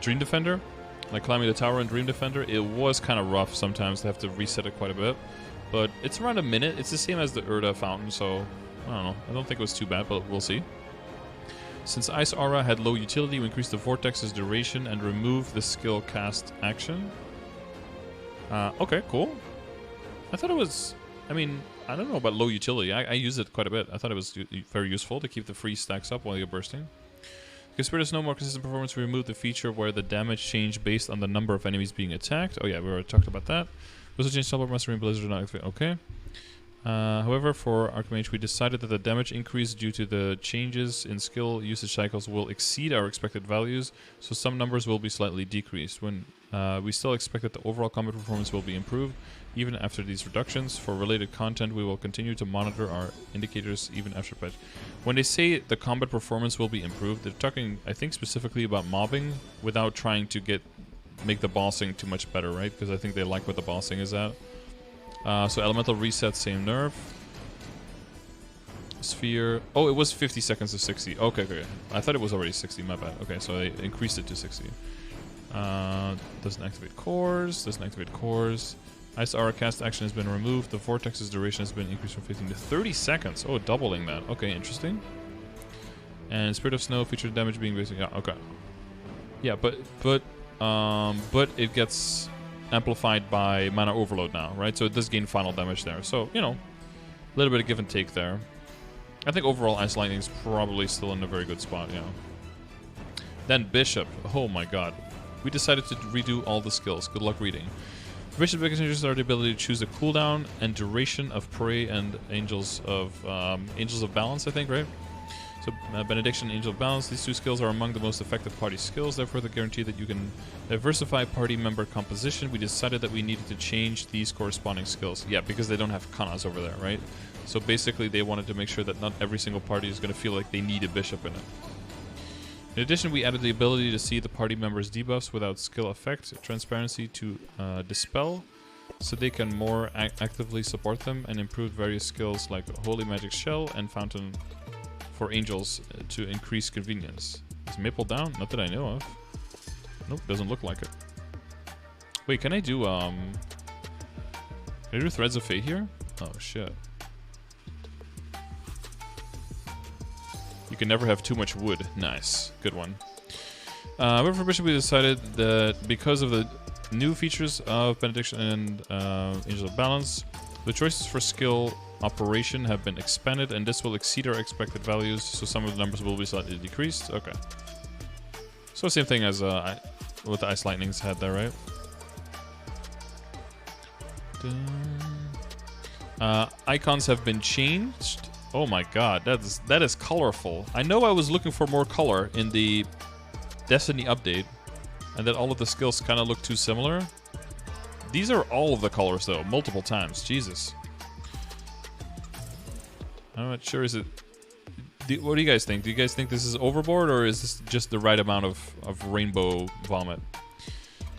Dream Defender. Like climbing the tower in Dream Defender, it was kind of rough sometimes to have to reset it quite a bit. But it's around a minute. It's the same as the Urda Fountain, so I don't know. I don't think it was too bad, but we'll see. Since Ice Aura had low utility, we increased the Vortex's duration and removed the skill cast action. Okay, cool. I thought it was... I mean, I don't know about low utility. I use it quite a bit. I thought it was very useful to keep the free stacks up while you're bursting. Because Spirit has no more consistent performance, we removed the feature where the damage changed based on the number of enemies being attacked. Oh yeah, we already talked about that. We also changed Teleport Mastery and Blizzard not activate. Okay. However, for Archmage, we decided that the damage increase due to the changes in skill usage cycles will exceed our expected values, so some numbers will be slightly decreased. When we still expect that the overall combat performance will be improved, even after these reductions. For related content, we will continue to monitor our indicators even after patch. When they say the combat performance will be improved, they're talking, I think, specifically about mobbing, without trying to make the bossing too much better, right? Because I think they like what the bossing is at. So elemental reset, same nerf. Sphere. Oh, it was 50 seconds to 60. Okay, okay. I thought it was already 60. My bad. Okay, so they increased it to 60. Doesn't activate cores. Doesn't activate cores. Ice Aura cast action has been removed. The Vortex's duration has been increased from 15 to 30 seconds. Oh, doubling that. Okay, interesting. And Spirit of Snow featured damage being basically... Yeah, okay. Yeah, but it gets amplified by Mana Overload now, right? So it does gain final damage there. So, you know, a little bit of give and take there. I think overall Ice Lightning is probably still in a very good spot, yeah. Then Bishop. Oh my god. We decided to redo all the skills. Good luck reading. Bishop changes are the ability to choose the cooldown and duration of Prey and Angels of Balance, I think, right? So Benediction and Angel of Balance, these two skills are among the most effective party skills, therefore they guarantee that you can diversify party member composition. We decided that we needed to change these corresponding skills. Yeah, because they don't have Kanas over there, right? So basically they wanted to make sure that not every single party is going to feel like they need a bishop in it. In addition, we added the ability to see the party members' debuffs without skill effect, transparency to dispel, so they can more actively support them, and improved various skills like Holy Magic Shell and Fountain for Angels to increase convenience. Is Maple down? Not that I know of. Nope, doesn't look like it. Wait, can I do Threads of Fate here? Oh shit. You can never have too much wood. Nice. Good one. However, for Bishop, we decided that because of the new features of Benediction and Angel of Balance, the choices for skill operation have been expanded, and this will exceed our expected values, so some of the numbers will be slightly decreased. Okay. So same thing as what the Ice Lightning's had there, right? Icons have been changed. Oh my god, that is colorful. I know I was looking for more color in the Destiny update, and that all of the skills kind of look too similar. These are all of the colors though, multiple times. Jesus. I'm not sure. Is it? What do you guys think? Do you guys think this is overboard, or is this just the right amount of rainbow vomit?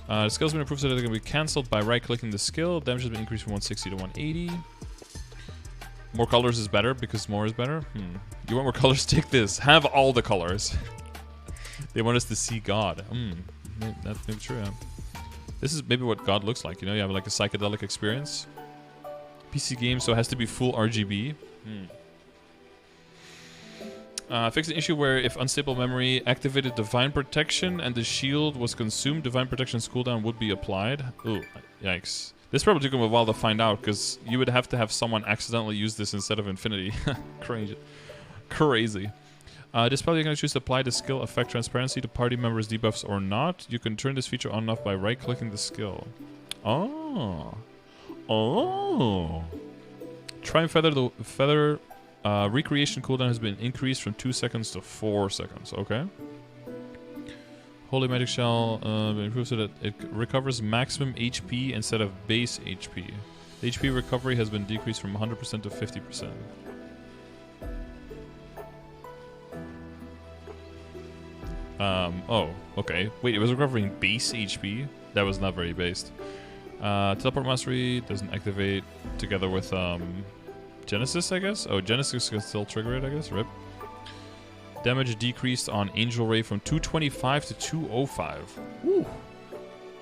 The skills have been improved so that they're going to be cancelled by right-clicking the skill. Damage has been increased from 160 to 180. More colors is better because more is better. You want more colors? Take this. Have all the colors. They want us to see God. That's maybe true. Yeah. This is maybe what God looks like. You know, you have like a psychedelic experience. PC game, so it has to be full RGB. Fix an issue where if unstable memory activated Divine Protection and the shield was consumed, Divine Protection's cooldown would be applied. Ooh, yikes. This probably took him a while to find out, because you would have to have someone accidentally use this instead of Infinity. Crazy. Crazy. This probably going to choose to apply the skill effect transparency to party members' debuffs or not. You can turn this feature on and off by right-clicking the skill. Oh. Oh. Try and feather the feather. Recreation cooldown has been increased from 2 seconds to 4 seconds. Okay. Holy Magic Shell improves so that it recovers maximum HP instead of base HP. The HP recovery has been decreased from 100% to 50%. Oh, okay. Wait, it was recovering base HP? That was not very based. Teleport Mastery doesn't activate together with Genesis, I guess? Oh, Genesis can still trigger it, I guess. Rip. Damage decreased on Angel Ray from 225 to 205. Woo!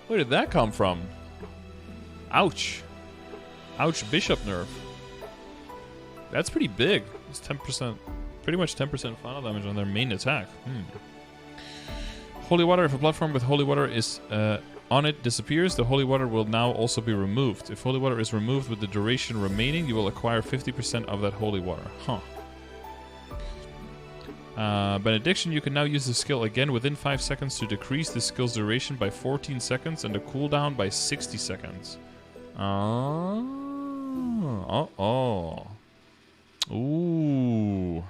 Where did that come from? Ouch. Ouch, bishop nerf. That's pretty big. It's 10%, pretty much 10% final damage on their main attack. Holy water. If a platform with holy water is on it disappears, the holy water will now also be removed. If holy water is removed with the duration remaining, you will acquire 50% of that holy water. Huh. Benediction, you can now use the skill again within 5 seconds to decrease the skill's duration by 14 seconds and the cooldown by 60 seconds. Ooh.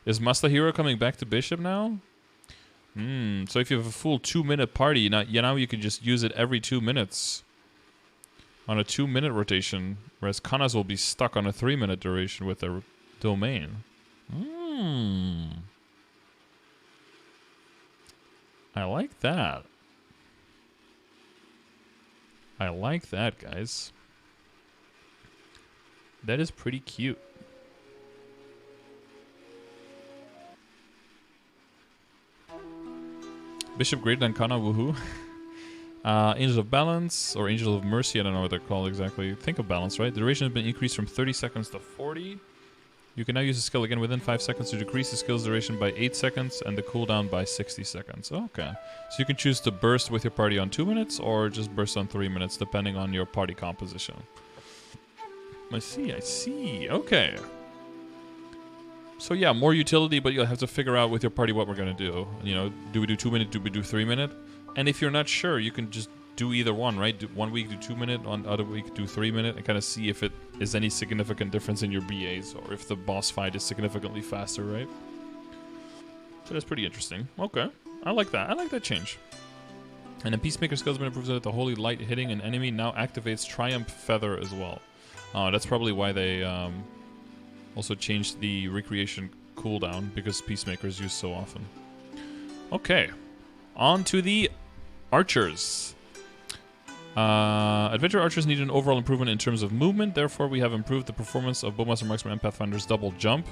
Is Master Hero coming back to Bishop now? So if you have a full 2-minute party, now you can just use it every 2 minutes. On a 2-minute rotation, whereas Kanas will be stuck on a 3-minute duration with their domain. I like that. I like that, guys. That is pretty cute. Bishop greater than Kana, woohoo. Angels of Balance, or Angel of Mercy, I don't know what they're called exactly. Think of balance, right? The duration has been increased from 30 seconds to 40. You can now use the skill again within 5 seconds to decrease the skill's duration by 8 seconds and the cooldown by 60 seconds. Okay. So you can choose to burst with your party on 2 minutes or just burst on 3 minutes, depending on your party composition. I see. Okay. So yeah, more utility, but you'll have to figure out with your party what we're going to do. You know, do we do 2 minute, do we do 3 minute? And if you're not sure, you can just do either one, right? Do 1 week do 2 minute, on other week do 3 minute, and kind of see if it is any significant difference in your BAs or if the boss fight is significantly faster, right? So that's pretty interesting. Okay, I like that. I like that change. And then Peacemaker skills have been improved so that the holy light hitting an enemy now activates Triumph Feather as well. That's probably why they also changed the recreation cooldown, because Peacemaker is used so often. Okay, on to the archers. Adventure archers need an overall improvement in terms of movement. Therefore, we have improved the performance of Bowmaster, Marksman, and Pathfinder's double jump.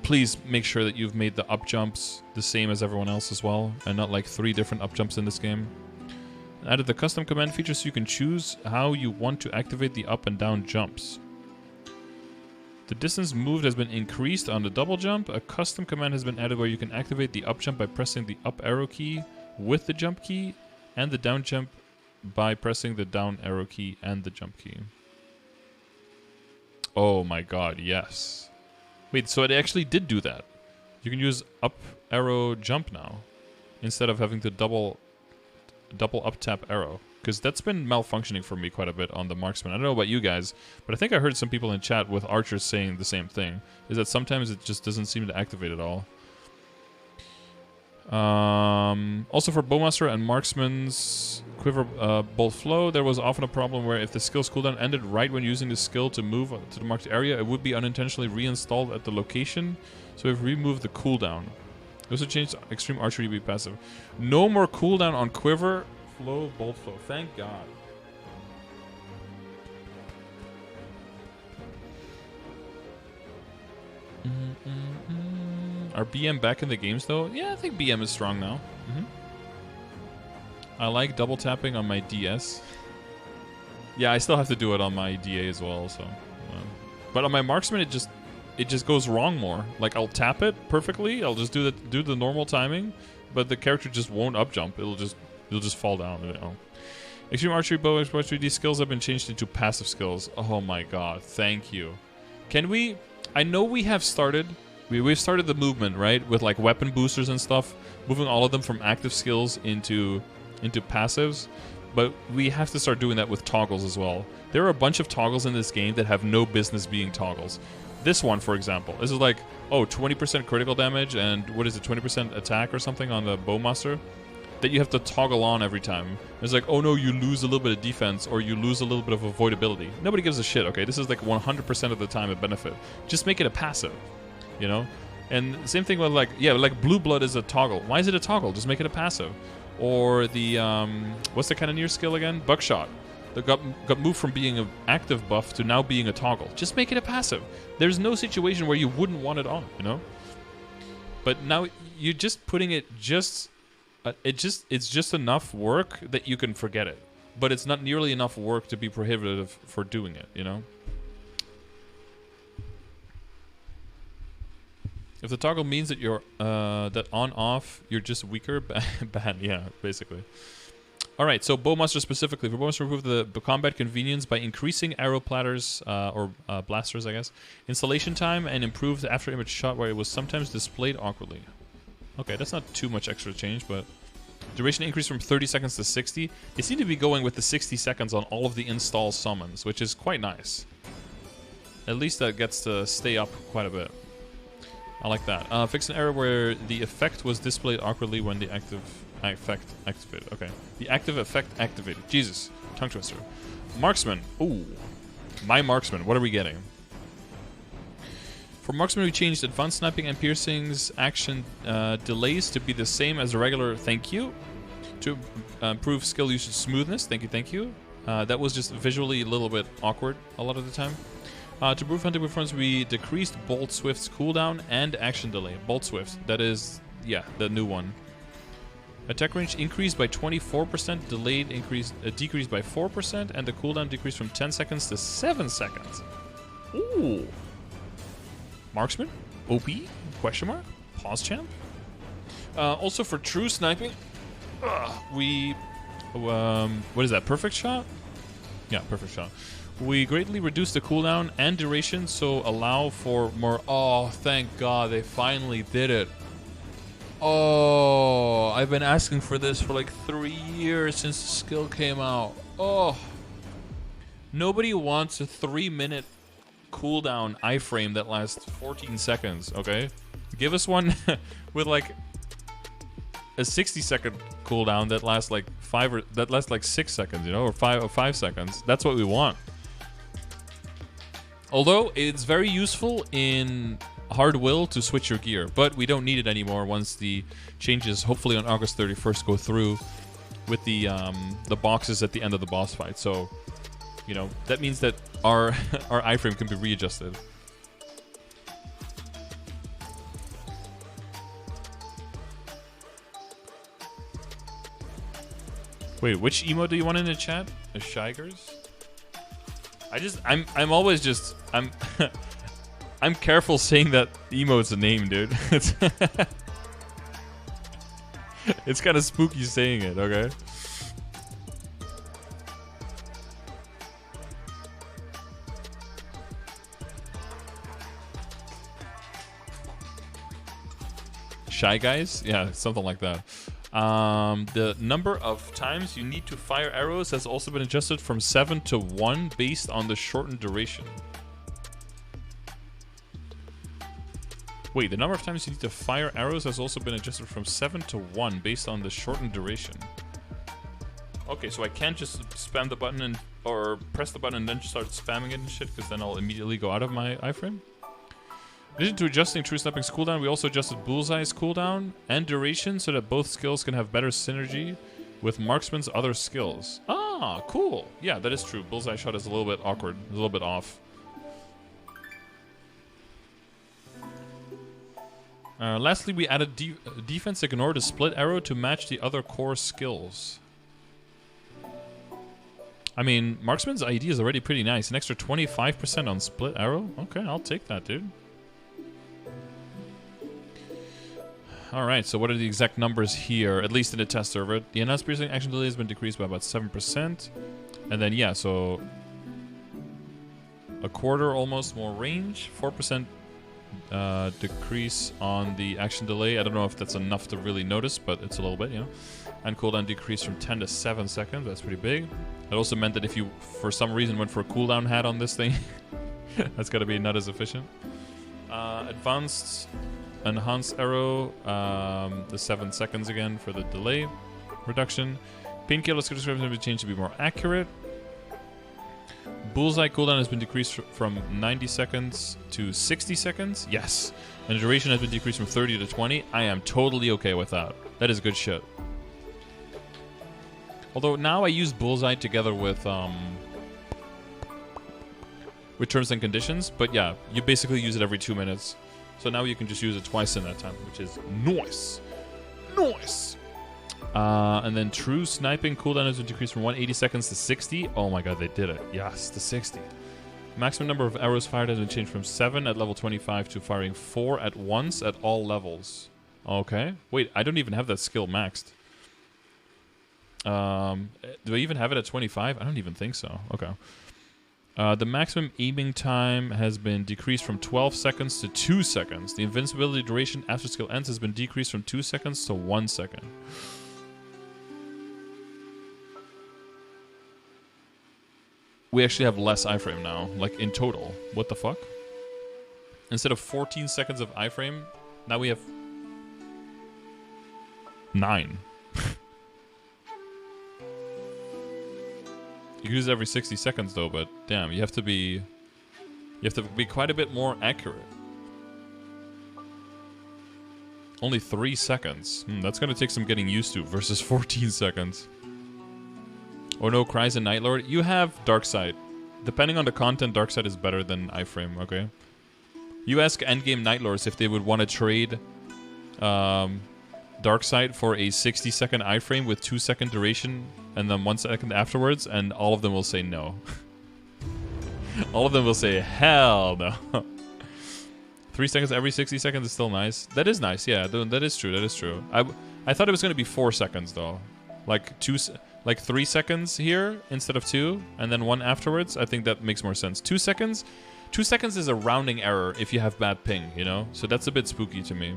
Please make sure that you've made the up jumps the same as everyone else as well, and not like 3 different up jumps in this game. Added the custom command feature so you can choose how you want to activate the up and down jumps. The distance moved has been increased on the double jump. A custom command has been added where you can activate the up jump by pressing the up arrow key with the jump key, and the down jump by pressing the down arrow key and the jump key. Oh my god, yes. Wait, so it actually did do that. You can use up arrow jump now, instead of having to double up tap arrow. Because that's been malfunctioning for me quite a bit on the Marksman. I don't know about you guys, but I think I heard some people in chat with archers saying the same thing. Is that sometimes it just doesn't seem to activate at all. Also for Bowmaster and Marksman's Quiver Bolt Flow, there was often a problem where if the skill's cooldown ended right when using the skill to move to the marked area, it would be unintentionally reinstalled at the location. So we've removed the cooldown. We also changed Extreme Archery to be passive. No more cooldown on Quiver Flow, Bolt Flow. Thank God. Are BM back in the games though? Yeah, I think BM is strong now. I like double tapping on my DS. Yeah, I still have to do it on my DA as well. So, but on my Marksman, it just goes wrong more. Like I'll tap it perfectly. I'll just do the normal timing, but the character just won't up jump. It'll just fall down. You know. Extreme Archery Bow Exposure 3D skills have been changed into passive skills. Oh my god, thank you. Can we? I know we have started. We've started the movement, right, with like weapon boosters and stuff, moving all of them from active skills into passives, but we have to start doing that with toggles as well. There are a bunch of toggles in this game that have no business being toggles. This one, for example, this is like, oh, 20% critical damage and what is it, 20% attack or something on the Bowmaster that you have to toggle on every time. It's like, oh no, you lose a little bit of defense or you lose a little bit of avoidability. Nobody gives a shit, okay? This is like 100% of the time a benefit. Just make it a passive. You know, and same thing with like, yeah, like Blue Blood is a toggle. Why is it a toggle? Just make it a passive. Or the what's the Cannoneer skill again? Buckshot. That got moved from being an active buff to now being a toggle. Just make it a passive. There's no situation where you wouldn't want it on. You know. But now you're just putting it it's just enough work that you can forget it. but it's not nearly enough work to be prohibitive for doing it, you know? If the toggle means that you're that on-off, you're just weaker, bad, yeah, basically. All right, so Bowmaster specifically. For Bowmaster, improve the combat convenience by increasing arrow platters, or blasters, I guess, installation time, and improve the after-image shot where it was sometimes displayed awkwardly. Okay, that's not too much extra change, but... Duration increase from 30 seconds to 60. They seem to be going with the 60 seconds on all of the install summons, which is quite nice. At least that gets to stay up quite a bit. I like that. Fix an error where the effect was displayed awkwardly when the active effect activated. Okay. The active effect activated. Jesus. Tongue twister. Marksman. Ooh. My Marksman. What are we getting? For Marksman, we changed advanced sniping and piercings action delays to be the same as the regular thank you. To improve skill usage smoothness. Thank you, thank you. That was just visually a little bit awkward a lot of the time. To improve hunting performance, we decreased Bolt Swift's cooldown and action delay. Bolt Swift, that is, yeah, the new one. Attack range increased by 24%, decreased by 4%, and the cooldown decreased from 10 seconds to 7 seconds. Ooh. Marksman? OP? Question mark? Pause champ? Also for true sniping, we... what is that? Perfect shot? Yeah, perfect shot. We greatly reduced the cooldown and duration, so allow for more... Oh, thank God, they finally did it. Oh, I've been asking for this for like 3 years since the skill came out. Oh. Nobody wants a 3-minute cooldown iframe that lasts 14 seconds, okay? Give us one with like a 60-second cooldown that lasts like 6 seconds, you know, or 5 seconds. That's what we want. Although it's very useful in hard will to switch your gear, but we don't need it anymore once the changes, hopefully on August 31st, go through with the boxes at the end of the boss fight. So, you know, that means that our our iframe can be readjusted. Wait, which emote do you want in the chat? A Shigers? I'm always just I'm careful saying that emote's a name, dude. It's kind of spooky saying it, okay? Shy Guys? Yeah, something like that. The number of times you need to fire arrows has also been adjusted from 7 to 1 based on the shortened duration. Wait, the number of times you need to fire arrows has also been adjusted from 7 to 1 based on the shortened duration. Okay, so I can't just spam the button and or press the button and then start spamming it and shit, because then I'll immediately go out of my iframe. In addition to adjusting True Sniping's cooldown, we also adjusted Bullseye's cooldown and duration so that both skills can have better synergy with Marksman's other skills. Ah, cool. Yeah, that is true. Bullseye shot is a little bit awkward, a little bit off. Lastly, we added defense ignore to split arrow to match the other core skills. I mean, Marksman's ID is already pretty nice. An extra 25% on split arrow? Okay, I'll take that, dude. Alright, so what are the exact numbers here, at least in the test server? The announced piercing action delay has been decreased by about 7%. And then, yeah, so... a quarter almost more range. 4% decrease on the action delay. I don't know if that's enough to really notice, but it's a little bit, you know. And cooldown decreased from 10 to 7 seconds. That's pretty big. It also meant that if you, for some reason, went for a cooldown hat on this thing, that's got to be not as efficient. Advanced... enhanced arrow, the 7 seconds again for the delay reduction. Painkiller skill description has been changed to be more accurate. Bullseye cooldown has been decreased from 90 seconds to 60 seconds. Yes. And the duration has been decreased from 30 to 20. I am totally okay with that. That is good shit. Although now I use Bullseye together with terms and conditions. But yeah, you basically use it every 2 minutes. So now you can just use it twice in that time, which is nice. Nice! And then true sniping cooldown has been decreased from 180 seconds to 60. Oh my god, they did it. Yes, to 60. Maximum number of arrows fired has been changed from 7 at level 25 to firing 4 at once at all levels. Okay. Wait, I don't even have that skill maxed. Do I even have it at 25? I don't even think so. Okay. The maximum aiming time has been decreased from 12 seconds to 2 seconds. The invincibility duration after skill ends has been decreased from 2 seconds to 1 second. We actually have less iframe now, like in total. What the fuck? Instead of 14 seconds of iframe, now we have 9. You can use it every 60 seconds though, but damn, you have to be quite a bit more accurate. Only 3 seconds. That's gonna take some getting used to versus 14 seconds. Oh no, Cries and Nightlord. You have Darksight. Depending on the content, Darksight is better than iframe, okay? You ask endgame Nightlords if they would want to trade Darksight for a 60-second iframe with 2-second duration and then 1 second afterwards, and all of them will say no. All of them will say, hell no. 3 seconds every 60 seconds is still nice. That is nice, yeah. That is true, that is true. I thought it was going to be 4 seconds, though. Like 3 seconds here instead of 2, and then 1 afterwards. I think that makes more sense. 2 seconds? 2 seconds is a rounding error if you have bad ping, you know? So that's a bit spooky to me.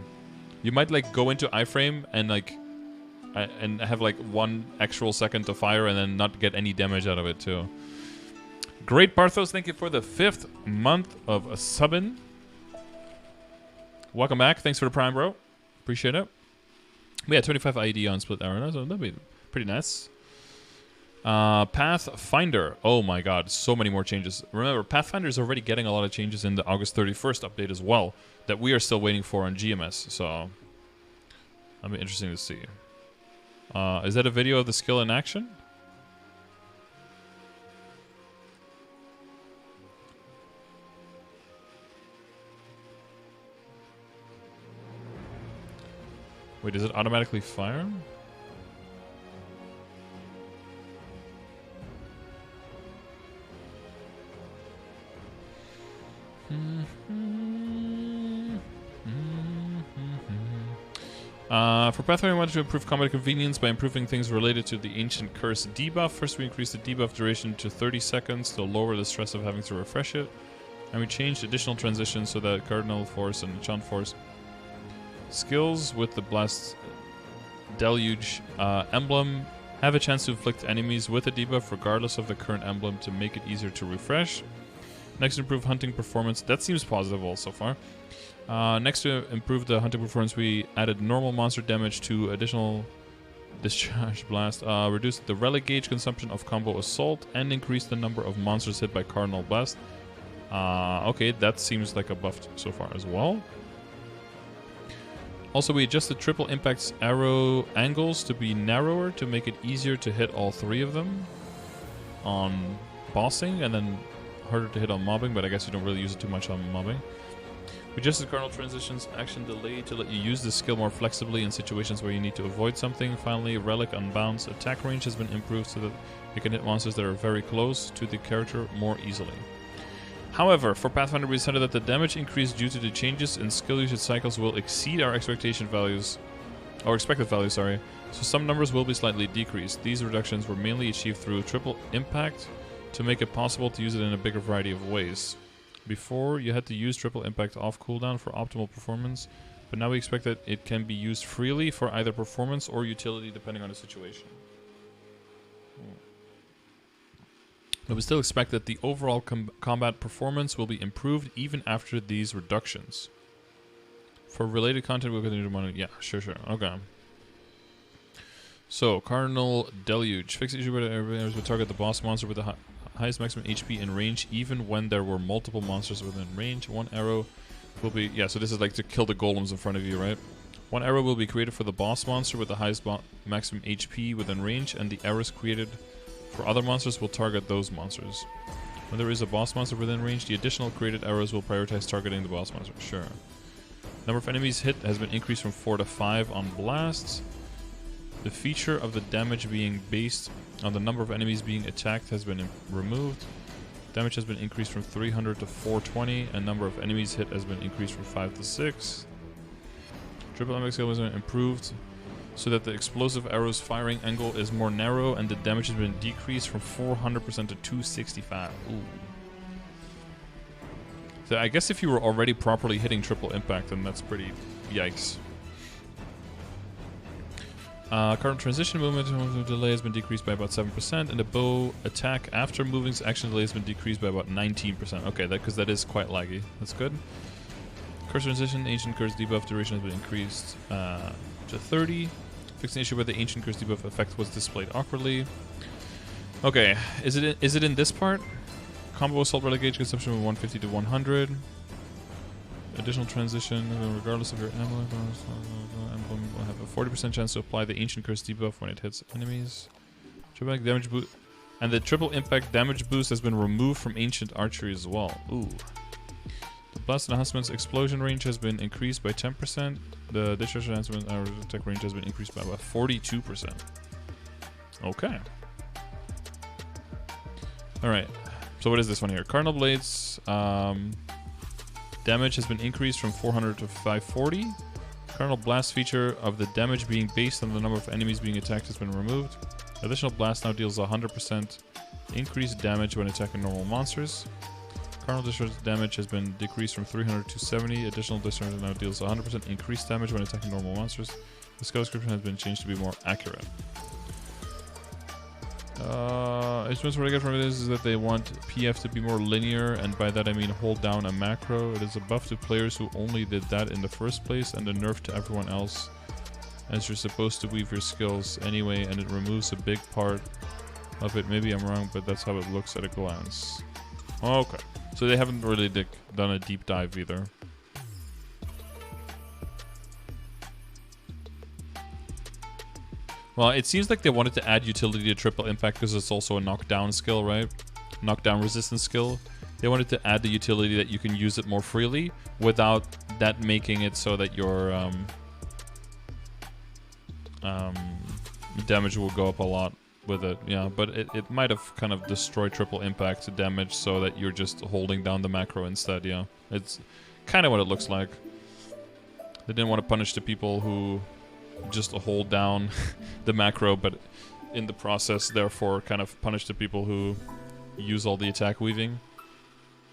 You might, like, go into iframe and, like, and have, like, 1 actual second to fire and then not get any damage out of it, too. Great, Barthos. Thank you for the 5th month of a subbing. Welcome back. Thanks for the prime, bro. Appreciate it. We had 25 ID on split arrow, so that'd be pretty nice. Pathfinder. Oh my god, so many more changes. Remember, Pathfinder is already getting a lot of changes in the August 31st update as well that we are still waiting for on GMS, so that'll be interesting to see. Is that a video of the skill in action? Wait, does it automatically fire? For Pathfinder, we wanted to improve combat convenience by improving things related to the Ancient Curse debuff. First, we increased the debuff duration to 30 seconds to lower the stress of having to refresh it. And we changed additional transitions so that Cardinal Force and Enchant Force skills with the Blast Deluge emblem have a chance to inflict enemies with a debuff regardless of the current emblem to make it easier to refresh. Next, improve hunting performance. That seems positive all so far. Next, to improve the hunting performance, we added normal monster damage to additional discharge blast. Reduced the relic gauge consumption of combo assault and increased the number of monsters hit by Cardinal Blast. Okay, that seems like a buff so far as well. Also, we adjusted triple impact's arrow angles to be narrower to make it easier to hit all 3 of them on bossing, and then harder to hit on mobbing, but I guess you don't really use it too much on mobbing. We adjusted Kernel Transition's action delay to let you use this skill more flexibly in situations where you need to avoid something. Finally, Relic Unbound's attack range has been improved so that you can hit monsters that are very close to the character more easily. However, for Pathfinder, we decided that the damage increase due to the changes in skill usage cycles will exceed our expected values, sorry. So some numbers will be slightly decreased. These reductions were mainly achieved through triple impact to make it possible to use it in a bigger variety of ways. Before, you had to use triple impact off cooldown for optimal performance, but now we expect that it can be used freely for either performance or utility depending on the situation. But we still expect that the overall combat performance will be improved even after these reductions. For related content, we'll continue to monitor. Yeah, sure. Okay. So, Cardinal Deluge. Fix the issue where areas would target the boss monster with the highest maximum HP in range, even when there were multiple monsters within range. 1 arrow will be... Yeah, so this is like to kill the golems in front of you, right? 1 arrow will be created for the boss monster with the highest maximum HP within range, and the arrows created for other monsters will target those monsters. When there is a boss monster within range, the additional created arrows will prioritize targeting the boss monster. Sure. Number of enemies hit has been increased from 4 to 5 on blasts. The feature of the damage being based on the number of enemies being attacked has been removed. Damage has been increased from 300 to 420, and number of enemies hit has been increased from 5 to 6. Triple impact skill has been improved so that the explosive arrow's firing angle is more narrow, and the damage has been decreased from 400% to 265. Ooh. So I guess if you were already properly hitting triple impact, then that's pretty yikes. Current transition movement delay has been decreased by about 7%, and the bow attack after moving's action delay has been decreased by about 19%. Okay, because that is quite laggy. That's good. Curse transition, ancient curse debuff duration has been increased to 30. Fixed an issue where the ancient curse debuff effect was displayed awkwardly. Okay, is it in this part? Combo assault relegate consumption from 150 to 100. Additional transition, regardless of your emblem will have a 40% chance to apply the ancient curse debuff when it hits enemies. Triple impact damage boost, and the triple impact damage boost has been removed from ancient archery as well. Ooh. The blast enhancement's explosion range has been increased by 10%. The discharge enhancement attack range has been increased by about 42%. Okay. All right. So what is this one here? Kernel Blades. Damage has been increased from 400 to 540. Kernel Blast feature of the damage being based on the number of enemies being attacked has been removed. Additional Blast now deals 100% increased damage when attacking normal monsters. Kernel Discharge damage has been decreased from 300 to 70. Additional Discharge now deals 100% increased damage when attacking normal monsters. The skill description has been changed to be more accurate. What I get from it is that they want PF to be more linear, and by that I mean hold down a macro. It is a buff to players who only did that in the first place, and a nerf to everyone else, as you're supposed to weave your skills anyway, and it removes a big part of it. Maybe I'm wrong, but that's how it looks at a glance. Okay, so they haven't really done a deep dive either. Well, it seems like they wanted to add utility to triple impact because it's also a knockdown skill, right? Knockdown resistance skill. They wanted to add the utility that you can use it more freely without that making it so that your damage will go up a lot with it. Yeah, but it might have kind of destroyed triple impact damage so that you're just holding down the macro instead, yeah. It's kind of what it looks like. They didn't want to punish the people who just hold down the macro, but in the process, therefore, kind of punish the people who use all the attack weaving.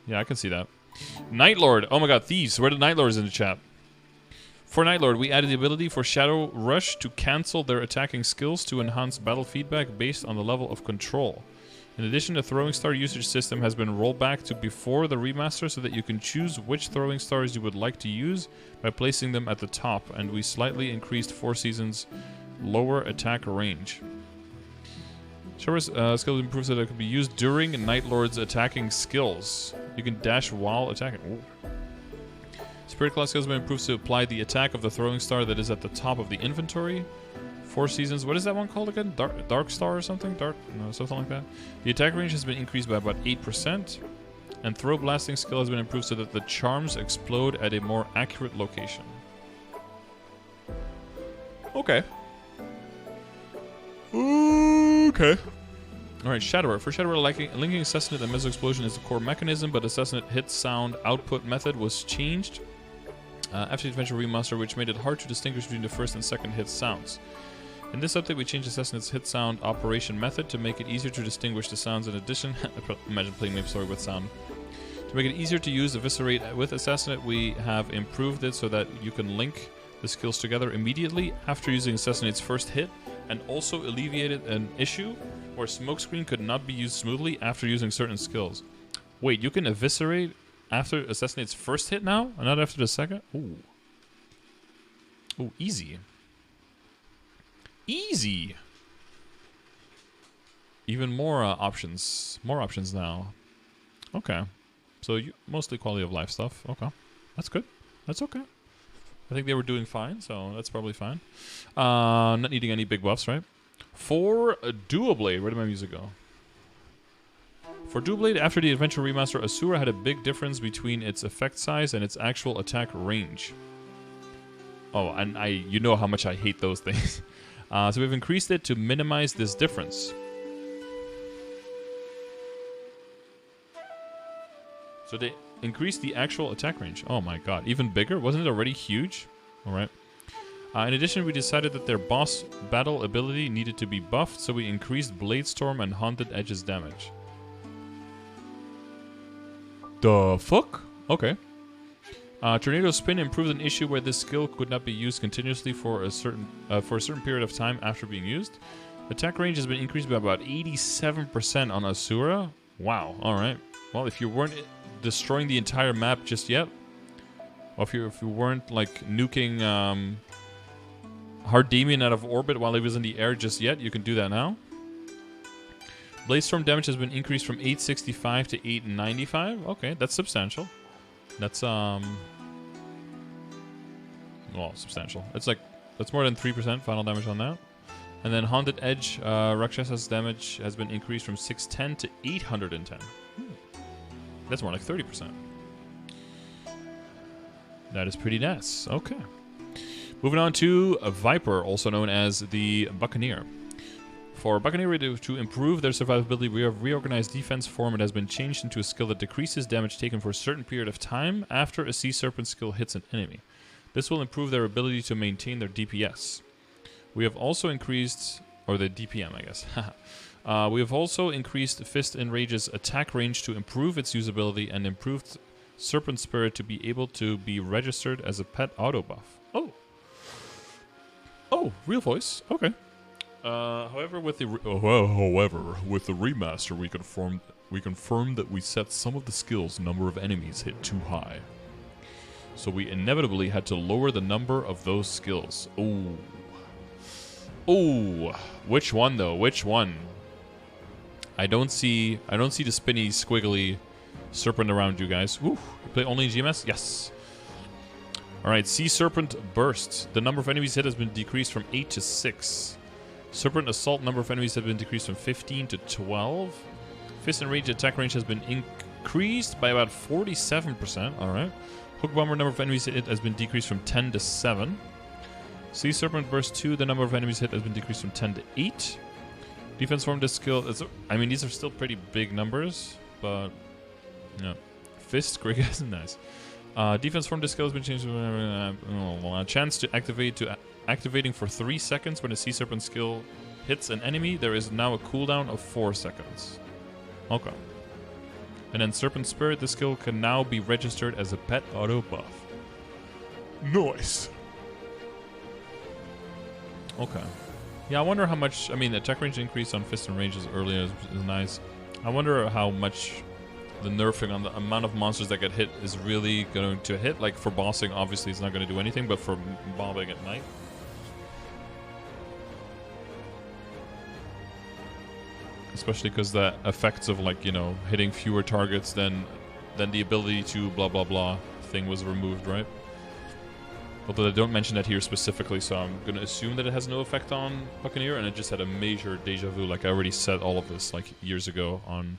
Yeah, I can see that. Nightlord. Oh my god, thieves. Where are the Nightlords in the chat? For Nightlord, we added the ability for Shadow Rush to cancel their attacking skills to enhance battle feedback based on the level of control. In addition, the throwing star usage system has been rolled back to before the remaster so that you can choose which throwing stars you would like to use by placing them at the top, and we slightly increased 4 Seasons' lower attack range. Shower's skill improves so that it can be used during Nightlord's attacking skills. You can dash while attacking. Ooh. Spirit class skills have been improved to apply the attack of the throwing star that is at the top of the inventory. 4 Seasons. What is that one called again? Dark Star or something? No, something like that. The attack range has been increased by about 8%. And throw blasting skill has been improved so that the charms explode at a more accurate location. Okay. Okay. Alright, Shadower. For Shadower, linking Assassinate and Meso Explosion is the core mechanism, but Assassinate hit sound output method was changed after the Adventure Remaster, which made it hard to distinguish between the first and second hit sounds. In this update, we changed Assassinate's hit sound operation method to make it easier to distinguish the sounds. In addition, imagine playing MapleStory with sound. To make it easier to use Eviscerate with Assassinate, we have improved it so that you can link the skills together immediately after using Assassinate's first hit, and also alleviated an issue where Smokescreen could not be used smoothly after using certain skills. Wait, you can Eviscerate after Assassinate's first hit now, and not after the second? Ooh. Ooh, easy. Easy. Even more options. More options now. Okay. So mostly quality of life stuff. Okay. That's good. That's okay. I think they were doing fine, so that's probably fine. Not needing any big buffs, right? For Dual Blade, where did my music go? For Dual Blade, after the Adventure Remaster, Asura had a big difference between its effect size and its actual attack range. Oh, and you know how much I hate those things. So we've increased it to minimize this difference. So they increased the actual attack range. Oh my god, even bigger? Wasn't it already huge? Alright. In addition, we decided that their boss battle ability needed to be buffed, so we increased Blade Storm and Haunted Edge's damage. The fuck? Okay. Tornado Spin improved an issue where this skill could not be used continuously for a certain period of time after being used. Attack range has been increased by about 87% on Asura. Wow, alright. Well, if you weren't destroying the entire map just yet, or if you weren't like nuking Hard Damien out of orbit while he was in the air just yet, you can do that now. Blade Storm damage has been increased from 865 to 895. Okay, that's substantial. That's well, substantial. It's like that's more than 3% final damage on that. And then Haunted Edge Rakshasa's damage has been increased from 610 to 810. That's more like 30%. That is pretty nice. Okay. Moving on to a Viper, also known as the Buccaneer. For Buccaneer to improve their survivability, we have reorganized defense form. It has been changed into a skill that decreases damage taken for a certain period of time after a Sea Serpent skill hits an enemy. This will improve their ability to maintain their DPS. We have also increased, or the DPM, I guess. We have also increased Fist and Rage's attack range to improve its usability and improved Serpent Spirit to be able to be registered as a pet auto buff. Oh. Oh, real voice. Okay. However, with the remaster, we confirmed that we set some of the skills' number of enemies hit too high. So we inevitably had to lower the number of those skills. Ooh. Ooh. Which one though? Which one? I don't see the spinny, squiggly serpent around you guys. Ooh. You play only in GMS? Yes. Alright, Sea Serpent Burst. The number of enemies hit has been decreased from 8 to 6. Serpent Assault number of enemies have been decreased from 15 to 12. Fist and Rage attack range has been increased by about 47%. Alright. Hook Bomber number of enemies hit has been decreased from 10 to 7. Sea Serpent Burst 2, the number of enemies hit has been decreased from 10 to 8. Defense form this skill is, I mean, these are still pretty big numbers, but yeah. Fist, great guys, nice. Defense form this skill has been changed to a chance to activating for 3 seconds when a Sea Serpent skill hits an enemy. There is now a cooldown of 4 seconds. Okay. And then Serpent Spirit, the skill can now be registered as a pet auto buff. Nice. Okay. Yeah, I wonder how much. I mean, attack range increase on Fist and Range is earlier is nice. I wonder how much the nerfing on the amount of monsters that get hit is really going to hit. Like for bossing, obviously it's not going to do anything, but for mobbing at night. Especially because the effects of, like, you know, hitting fewer targets than the ability to blah blah blah thing was removed, right? Although they don't mention that here specifically, so I'm going to assume that it has no effect on Buccaneer, and it just had a major deja vu. Like, I already said all of this, like, years ago on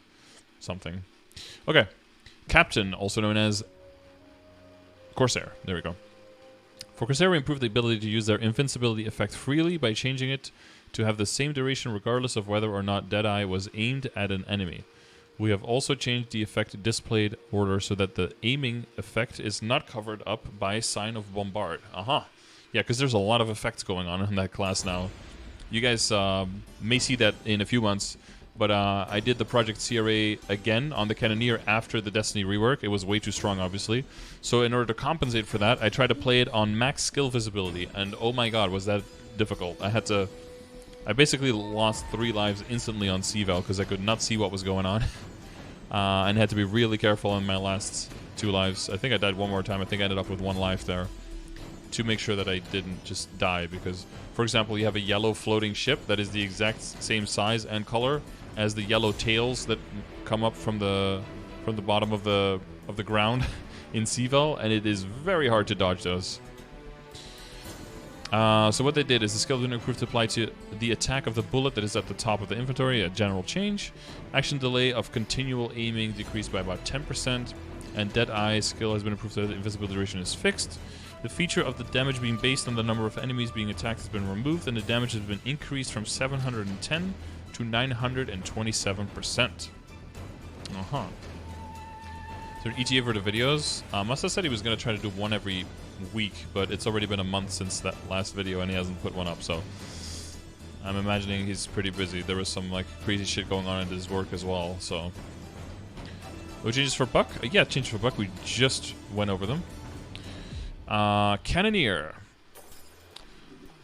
something. Okay. Captain, also known as Corsair. There we go. For Corsair, we improved the ability to use their invincibility effect freely by changing it to have the same duration regardless of whether or not Deadeye was aimed at an enemy. We have also changed the effect displayed order so that the aiming effect is not covered up by Sign of Bombard. Yeah, because there's a lot of effects going on in that class now. You guys may see that in a few months, but I did the Project CRA again on the Cannoneer after the Destiny rework. It was way too strong, obviously. So in order to compensate for that, I tried to play it on max skill visibility, and oh my god, was that difficult. I basically lost 3 lives instantly on C-Val because I could not see what was going on. And had to be really careful on my last 2 lives. I think I died one more time. I think I ended up with 1 life there to make sure that I didn't just die. Because, for example, you have a yellow floating ship that is the exact same size and color as the yellow tails that come up from the bottom of the ground in C-Val, and it is very hard to dodge those. So what they did is the skill didn't improve to apply to the attack of the bullet that is at the top of the inventory, a general change. Action delay of continual aiming decreased by about 10%, and Deadeye skill has been improved so that the invisibility duration is fixed. The feature of the damage being based on the number of enemies being attacked has been removed, and the damage has been increased from 710 to 927%. Uh-huh. So ETA for the videos. Must have said he was going to try to do one every week, but it's already been a month since that last video and he hasn't put one up, so I'm imagining he's pretty busy. There was some like crazy shit going on in his work as well, so. No changes for Buck? Yeah, changes for Buck. We just went over them. Cannoneer.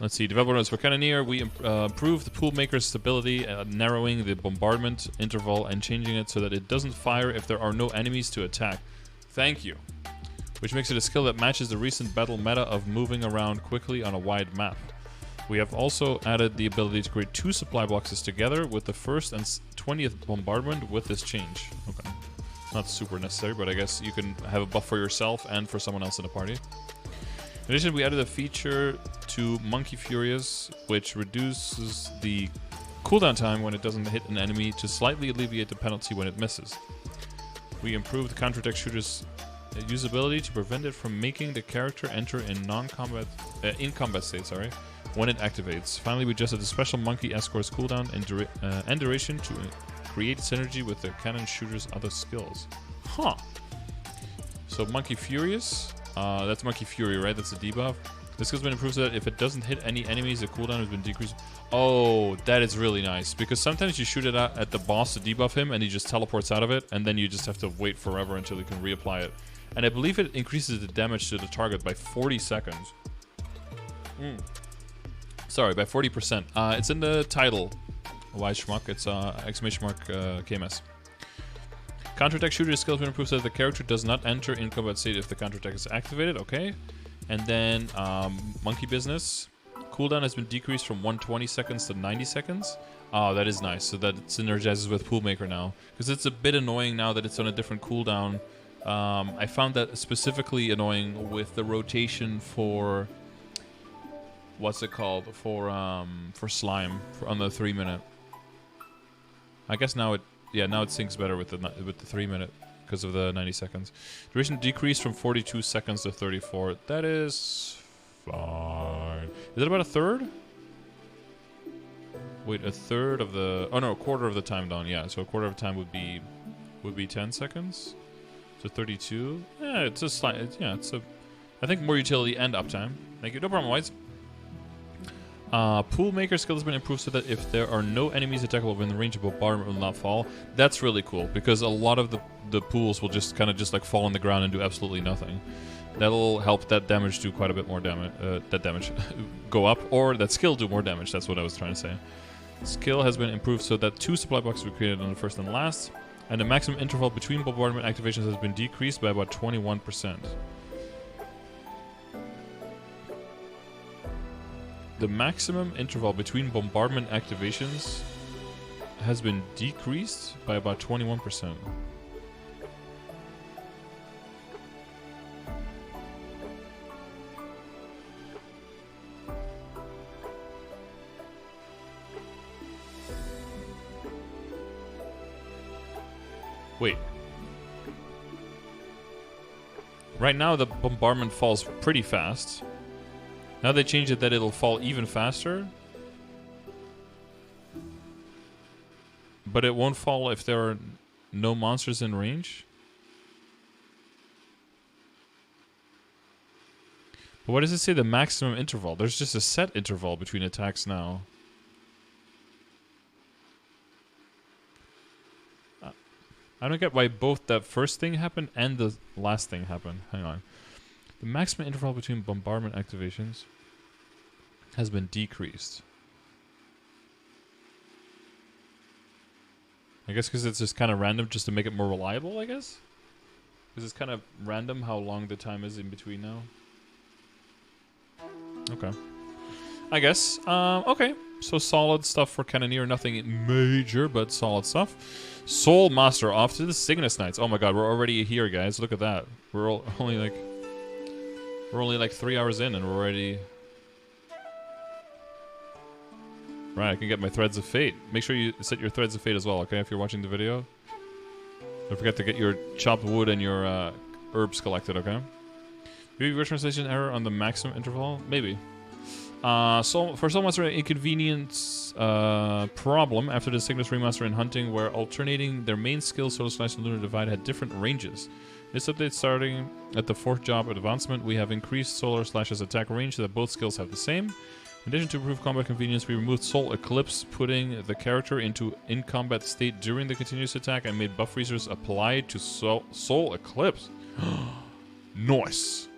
Let's see, developer notes for Cannoneer. We improved the pool maker's stability, narrowing the bombardment interval and changing it so that it doesn't fire if there are no enemies to attack. Thank you. Which makes it a skill that matches the recent battle meta of moving around quickly on a wide map. We have also added the ability to create 2 supply boxes together with the 1st and 20th bombardment with this change. Okay. Not super necessary, but I guess you can have a buff for yourself and for someone else in the party. In addition, we added a feature to Monkey Furious, which reduces the cooldown time when it doesn't hit an enemy to slightly alleviate the penalty when it misses. We improved the counterattack shooter's usability to prevent it from making the character enter in combat state, when it activates. Finally, we adjusted the special Monkey Escort's cooldown and duration to create synergy with the cannon shooter's other skills. Huh. So Monkey Furious, that's Monkey Fury, right? That's the debuff. This skill's been improved so that if it doesn't hit any enemies, the cooldown has been decreased. Oh, that is really nice. Because sometimes you shoot it at the boss to debuff him and he just teleports out of it, and then you just have to wait forever until you can reapply it. And I believe it increases the damage to the target by 40 seconds. Sorry, by 40%. It's in the title. Why schmuck? It's exclamation mark KMS. Counterattack shooter skill has been improved so that the character does not enter in combat state if the counterattack is activated. Okay. And then Monkey Business. Cooldown has been decreased from 120 seconds to 90 seconds. Oh, that is nice. So that it synergizes with Poolmaker now. Because it's a bit annoying now that it's on a different cooldown. I found that specifically annoying with the rotation for... What's it called? For Slime. On the 3-minute. I guess now it syncs better with the 3-minute. Because of the 90 seconds. Duration decreased from 42 seconds to 34. That is fine. Is it about a third? Wait, a third of the... Oh no, a quarter of the time down. Yeah, so a quarter of the time would be 10 seconds. So 32. Yeah, it's a slight... Yeah, it's a... I think more utility and uptime. Thank you. No problem, Whites. Pool Maker skill has been improved so that if there are no enemies attackable within the range of bombardment will not fall. That's really cool because a lot of the pools will just kind of just like fall on the ground and do absolutely nothing. That'll help that damage do quite a bit more damage. That damage go up, or that skill do more damage. That's what I was trying to say. Skill has been improved so that 2 supply boxes were created on the first and last, and the maximum interval between bombardment activations has been decreased by about 21%. The maximum interval between bombardment activations has been decreased by about 21%. Wait. Right now the bombardment falls pretty fast. Now they changed it that it'll fall even faster. But it won't fall if there are no monsters in range. But what does it say the maximum interval? There's just a set interval between attacks now. I don't get why both that first thing happened and the last thing happened. Hang on. The maximum interval between bombardment activations has been decreased. I guess because it's just kind of random just to make it more reliable, I guess? Because it's kind of random how long the time is in between now. Okay. I guess. Okay. So solid stuff for Cannoneer. Nothing major, but solid stuff. Soul Master off to the Cygnus Knights. Oh my god, we're already here, guys. Look at that. We're only like 3 hours in and we're already... Right, I can get my Threads of Fate. Make sure you set your Threads of Fate as well, okay, if you're watching the video. Don't forget to get your chopped wood and your herbs collected, okay? Maybe word translation error on the maximum interval? Maybe. So for Soul Master, inconvenience problem after the Cygnus remaster in hunting, where alternating their main skills, Solar Slash and Lunar Divide, had different ranges. This update, starting at the 4th job advancement, we have increased Solar Slash's attack range so that both skills have the same. In addition to improved combat convenience, we removed Soul Eclipse, putting the character into in-combat state during the continuous attack, and made buff freezers applied to Soul Eclipse. Nice.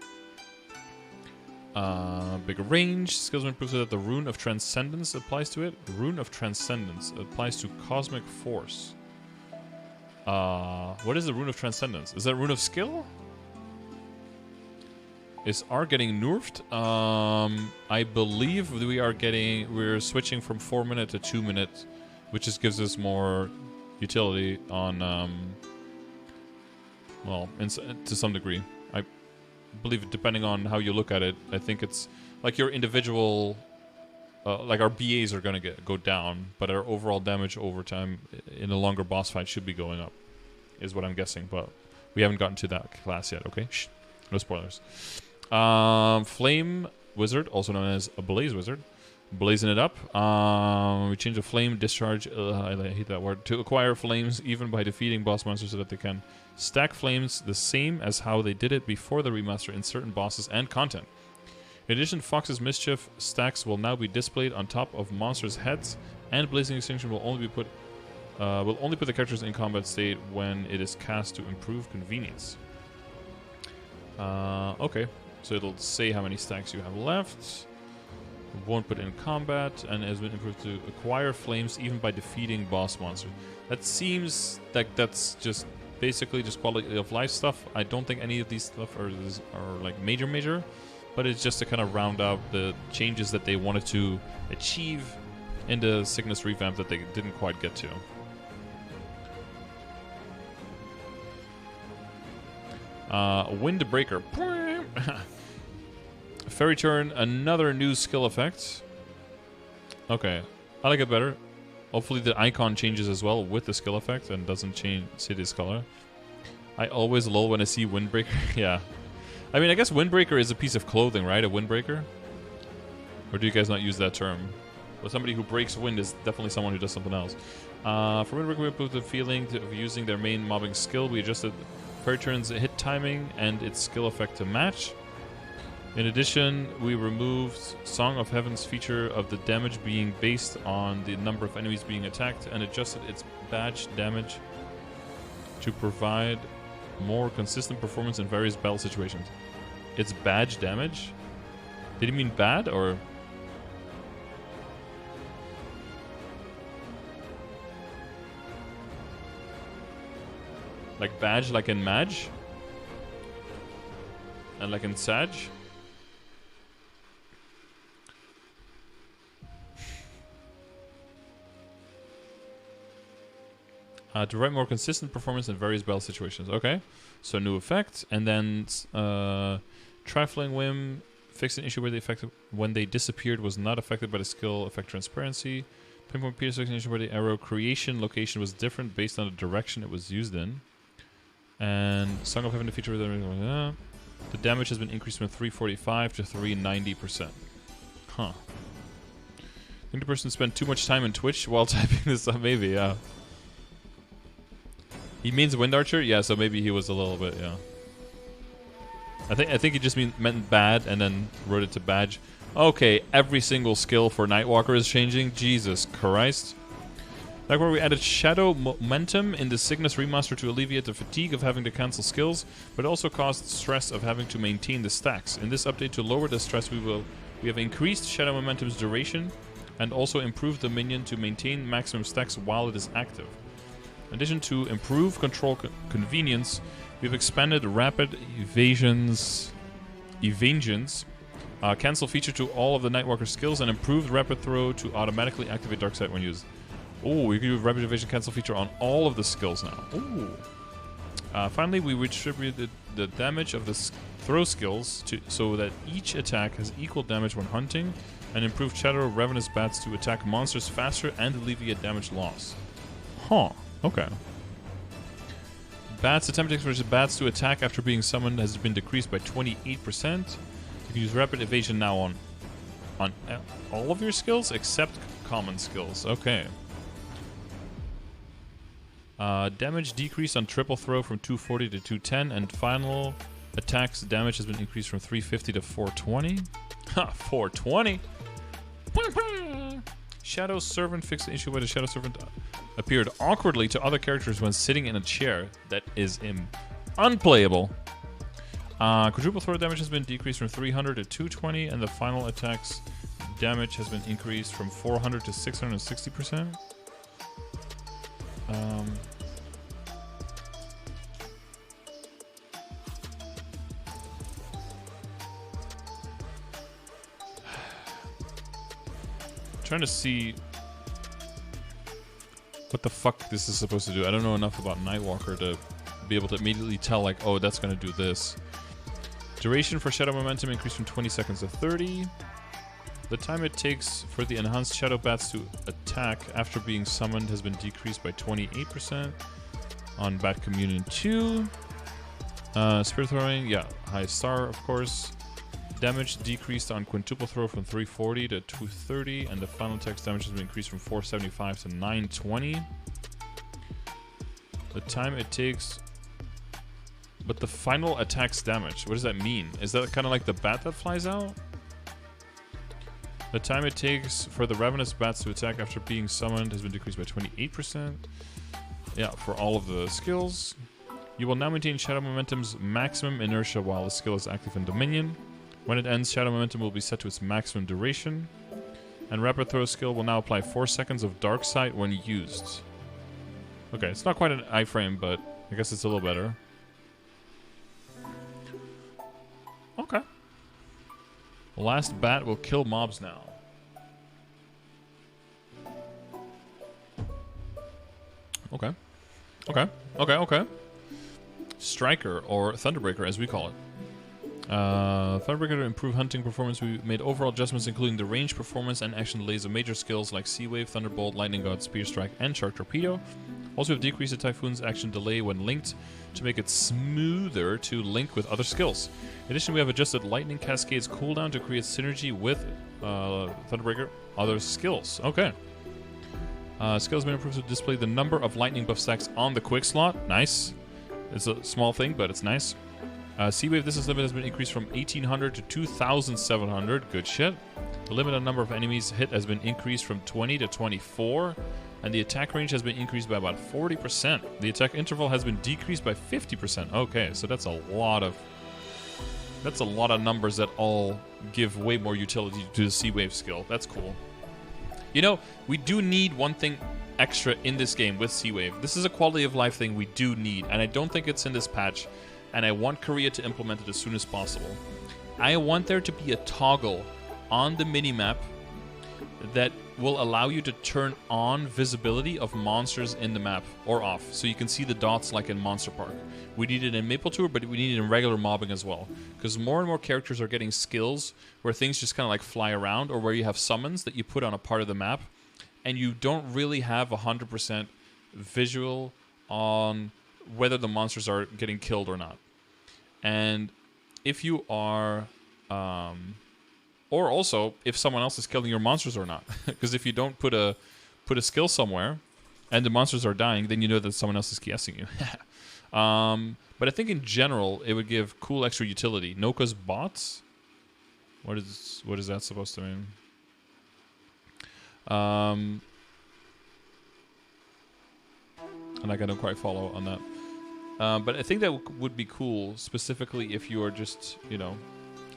Bigger range. Skills improved so that the Rune of Transcendence applies to it. Rune of Transcendence applies to Cosmic Force. What is the Rune of Transcendence? Is that Rune of Skill? Is R getting nerfed? I believe we're switching from 4 minute to 2 minute, which just gives us more utility on, well, to some degree. I believe, depending on how you look at it, I think it's like your individual, like our BAs are gonna go down, but our overall damage over time in a longer boss fight should be going up, is what I'm guessing. But we haven't gotten to that class yet. Okay, shh, no spoilers. Flame Wizard, also known as a Blaze Wizard, blazing it up. We change the flame discharge, I hate that word, to acquire flames even by defeating boss monsters so that they can stack flames the same as how they did it before the remaster in certain bosses and content. In addition, Fox's Mischief stacks will now be displayed on top of monsters' heads, and Blazing Extinction will only put the characters in combat state when it is cast to improve convenience. Okay. So it'll say how many stacks you have left. It won't put in combat, and has been improved to acquire flames even by defeating boss monsters. That seems like that's just basically just quality of life stuff. I don't think any of these stuff are like major, but it's just to kind of round out the changes that they wanted to achieve in the Cygnus revamp that they didn't quite get to. Windbreaker. Fairy Turn, another new skill effect. Okay, I like it better. Hopefully the icon changes as well with the skill effect and doesn't change city's color. I always lull when I see Windbreaker. Yeah. I mean, I guess Windbreaker is a piece of clothing, right? A windbreaker? Or do you guys not use that term? Well, somebody who breaks wind is definitely someone who does something else. For Windbreaker, we improved the feeling of using their main mobbing skill. We adjusted Fairy Turn's hit timing and its skill effect to match. In addition, we removed Song of Heaven's feature of the damage being based on the number of enemies being attacked, and adjusted its badge damage to provide more consistent performance in various battle situations. It's badge damage? Did he mean bad, or...? Like badge, like in Madge? And like in Sag? To write more consistent performance in various battle situations. Okay, so new effect, and then Trifling Whim fixed an issue where when they disappeared was not affected by the skill effect transparency. Pinpoint Peter fixed an issue where the arrow creation location was different based on the direction it was used in. And Song of Heaven, the feature the damage has been increased from 345 to 390%. Huh. I think the person spent too much time in Twitch while typing this up. Maybe, yeah. He means Wind Archer? Yeah, so maybe he was a little bit, yeah. I think he just meant bad and then wrote it to badge. Okay, every single skill for Nightwalker is changing. Jesus Christ. Like where we added Shadow Momentum in the Cygnus remaster to alleviate the fatigue of having to cancel skills, but also caused stress of having to maintain the stacks. In this update, to lower the stress, we have increased Shadow Momentum's duration and also improved the minion to maintain maximum stacks while it is active. In addition to improved control convenience, we've expanded rapid evasions, cancel feature to all of the Nightwalker skills, and improved rapid throw to automatically activate Dark Sight when used. Oh, you can do rapid evasion cancel feature on all of the skills now. Ooh. Finally, we redistributed the damage of the throw skills so that each attack has equal damage when hunting, and improved Shadow Ravenous Bats to attack monsters faster and alleviate damage loss. Huh. Okay. Bats, the time it takes for bats to attack after being summoned has been decreased by 28%. You can use rapid evasion now on all of your skills except common skills. Okay. Damage decreased on triple throw from 240 to 210, and final attacks damage has been increased from 350 to 420. Ha, 420! Shadow Servant fixed the issue where the Shadow Servant appeared awkwardly to other characters when sitting in a chair. That is unplayable. Quadruple throw damage has been decreased from 300 to 220, and the final attacks damage has been increased from 400 to 660%. Trying to see what the fuck this is supposed to do. I don't know enough about Nightwalker to be able to immediately tell, like, oh, that's going to do this. Duration for Shadow Momentum increased from 20 seconds to 30. The time it takes for the enhanced Shadow Bats to attack after being summoned has been decreased by 28% on Bat Communion 2. Spirit Throwing, yeah, highest star, of course. Damage decreased on Quintuple Throw from 340 to 230, and the final text damage has been increased from 475 to 920. The time it takes... But the final attack's damage, what does that mean? Is that kind of like the bat that flies out? The time it takes for the Ravenous Bats to attack after being summoned has been decreased by 28%. Yeah, for all of the skills. You will now maintain Shadow Momentum's maximum inertia while the skill is active in Dominion. When it ends, Shadow Momentum will be set to its maximum duration. And Rapid Throw skill will now apply 4 seconds of Dark Sight when used. Okay, it's not quite an iframe, but I guess it's a little better. Okay. Last bat will kill mobs now. Okay. Okay. Striker, or Thunderbreaker as we call it. Thunderbreaker to improve hunting performance. We made overall adjustments including the range, performance, and action delays of major skills like Sea Wave, Thunderbolt, Lightning God, Spear Strike, and Shark Torpedo. Also have decreased the Typhoon's action delay when linked to make it smoother to link with other skills. In addition, we have adjusted Lightning Cascade's cooldown to create synergy with Thunderbreaker other skills. Okay. Skills been improved to display the number of lightning buff stacks on the quick slot. Nice. It's a small thing, but it's nice. Sea Wave distance limit has been increased from 1,800 to 2,700. Good shit. The limited number of enemies hit has been increased from 20 to 24. And the attack range has been increased by about 40%. The attack interval has been decreased by 50%. Okay, so that's a lot of numbers that all give way more utility to the Sea Wave skill. That's cool. You know, we do need one thing extra in this game with Sea Wave. This is a quality of life thing we do need, and I don't think it's in this patch. And I want Korea to implement it as soon as possible. I want there to be a toggle on the minimap that will allow you to turn on visibility of monsters in the map or off, so you can see the dots like in Monster Park. We need it in MapleStory, but we need it in regular mobbing as well, because more and more characters are getting skills where things just kind of like fly around, or where you have summons that you put on a part of the map, and you don't really have 100% visual on whether the monsters are getting killed or not. And if you are... or also, if someone else is killing your monsters or not. Because if you don't put a skill somewhere, and the monsters are dying, then you know that someone else is guessing you. But I think in general, it would give cool extra utility. Noka's bots? What is that supposed to mean? And like, I don't quite follow on that. But I think that would be cool, specifically if you are just, you know,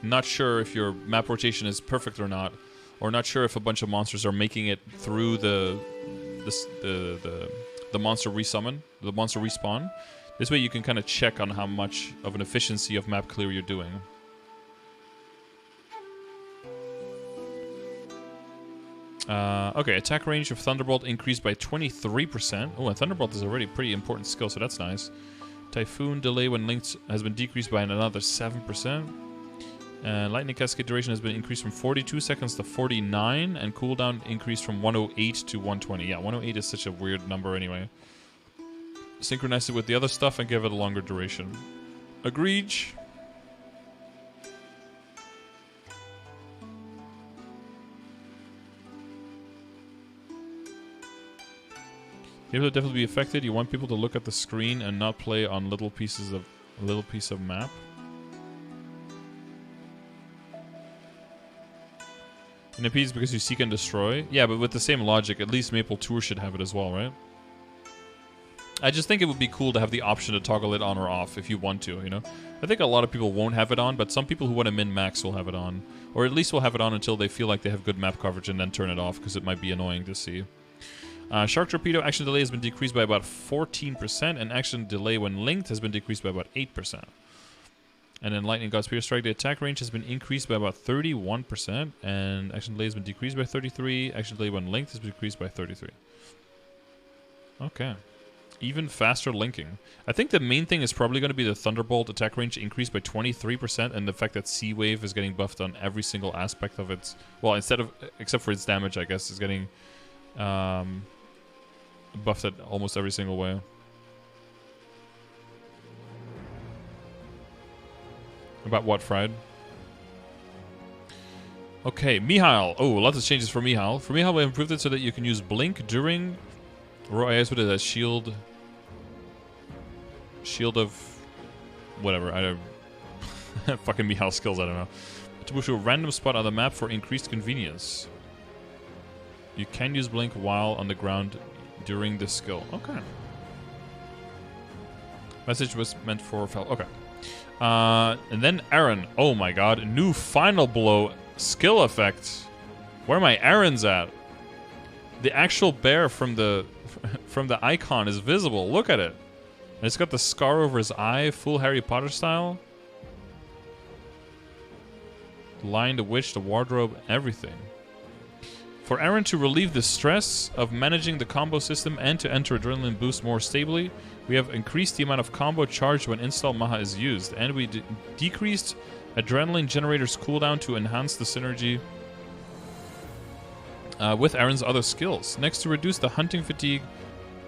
not sure if your map rotation is perfect or not not sure if a bunch of monsters are making it through the monster resummon, the monster respawn. This way you can kind of check on how much of an efficiency of map clear you're doing. Okay, attack range of Thunderbolt increased by 23%. Oh, and Thunderbolt is already a pretty important skill, so that's nice. Typhoon delay when linked has been decreased by another 7%. Lightning Cascade duration has been increased from 42 seconds to 49, and cooldown increased from 108 to 120. Yeah, 108 is such a weird number anyway. synchronize it with the other stuff and give it a longer duration. Agreed. It will definitely be affected. You want people to look at the screen and not play on little piece of map. And impedes because you seek and destroy. Yeah, but with the same logic, at least Maple Tour should have it as well, right? I just think it would be cool to have the option to toggle it on or off if you want to, you know? I think a lot of people won't have it on, but some people who want to min-max will have it on. Or at least will have it on until they feel like they have good map coverage and then turn it off, because it might be annoying to see. Shark Torpedo action delay has been decreased by about 14%, and action delay when linked has been decreased by about 8%. And then Lightning God Spear Strike, the attack range has been increased by about 31%, and action delay has been decreased by 33%. Action delay when linked has been decreased by 33%. Okay. Even faster linking. I think the main thing is probably going to be the Thunderbolt attack range increased by 23%, and the fact that Sea Wave is getting buffed on every single aspect of its... Well, except for its damage, I guess, is getting... buffed at almost every single way. About what, Fried? Okay, Mihail. Oh, lots of changes for Mihail. For Mihail, we have improved it so that you can use Blink during... I guess what it is, Shield of... Whatever, I don't... Fucking Mihail skills, I don't know. To move to a random spot on the map for increased convenience. You can use Blink while on the ground during this skill. Okay. Message was meant for Fel. Okay. And then Aaron. Oh my god. New Final Blow skill effect. Where are my Aarons at? The actual bear from the icon is visible. Look at it. And it's got the scar over his eye. Full Harry Potter style. The Lion, the Witch, the wardrobe, everything. For Aaron to relieve the stress of managing the combo system and to enter Adrenaline Boost more stably, we have increased the amount of combo charge when Install Maha is used, and we decreased Adrenaline Generator's cooldown to enhance the synergy with Aaron's other skills. Next, to reduce the hunting fatigue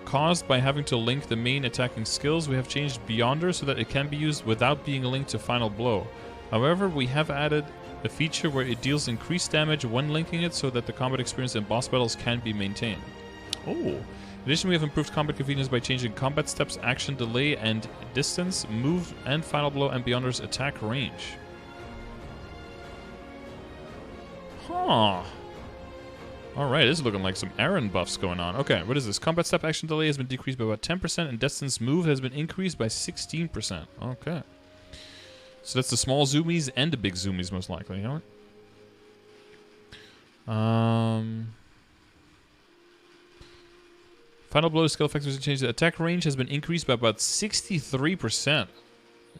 caused by having to link the main attacking skills, we have changed Beyonder so that it can be used without being linked to Final Blow. However, we have added a feature where it deals increased damage when linking it so that the combat experience in boss battles can be maintained. Oh. In addition, we have improved combat convenience by changing combat steps, action delay, and distance, move, and Final Blow, and Beyonder's attack range. Huh. Alright, this is looking like some Aaron buffs going on. Okay, what is this? Combat step action delay has been decreased by about 10%, and distance move has been increased by 16%. Okay. So that's the small zoomies and the big zoomies, most likely, you know? Final Blow skill effect was changed. The attack range has been increased by about 63%.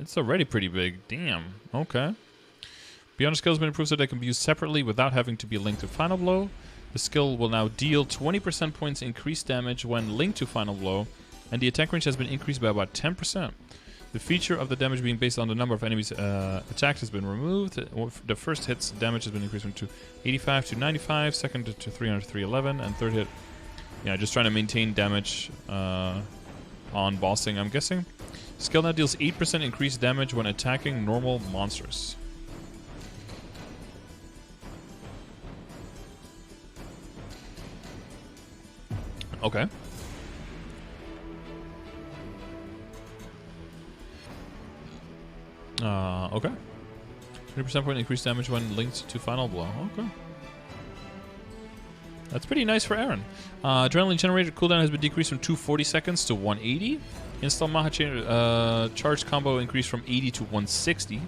It's already pretty big. Damn. Okay. Beyond skill has been improved so that it can be used separately without having to be linked to Final Blow. The skill will now deal 20% points increased damage when linked to Final Blow, and the attack range has been increased by about 10%. The feature of the damage being based on the number of enemies attacked has been removed. The first hit's damage has been increased from 85 to 95, second to 300 to 311, and third hit, yeah, just trying to maintain damage on bossing, I'm guessing. Skill now deals 8% increased damage when attacking normal monsters. Okay. Okay. 20% point increased damage when linked to Final Blow. Okay. That's pretty nice for Aaron. Adrenaline Generator cooldown has been decreased from 240 seconds to 180. Install Maha charge combo increased from 80 to 160.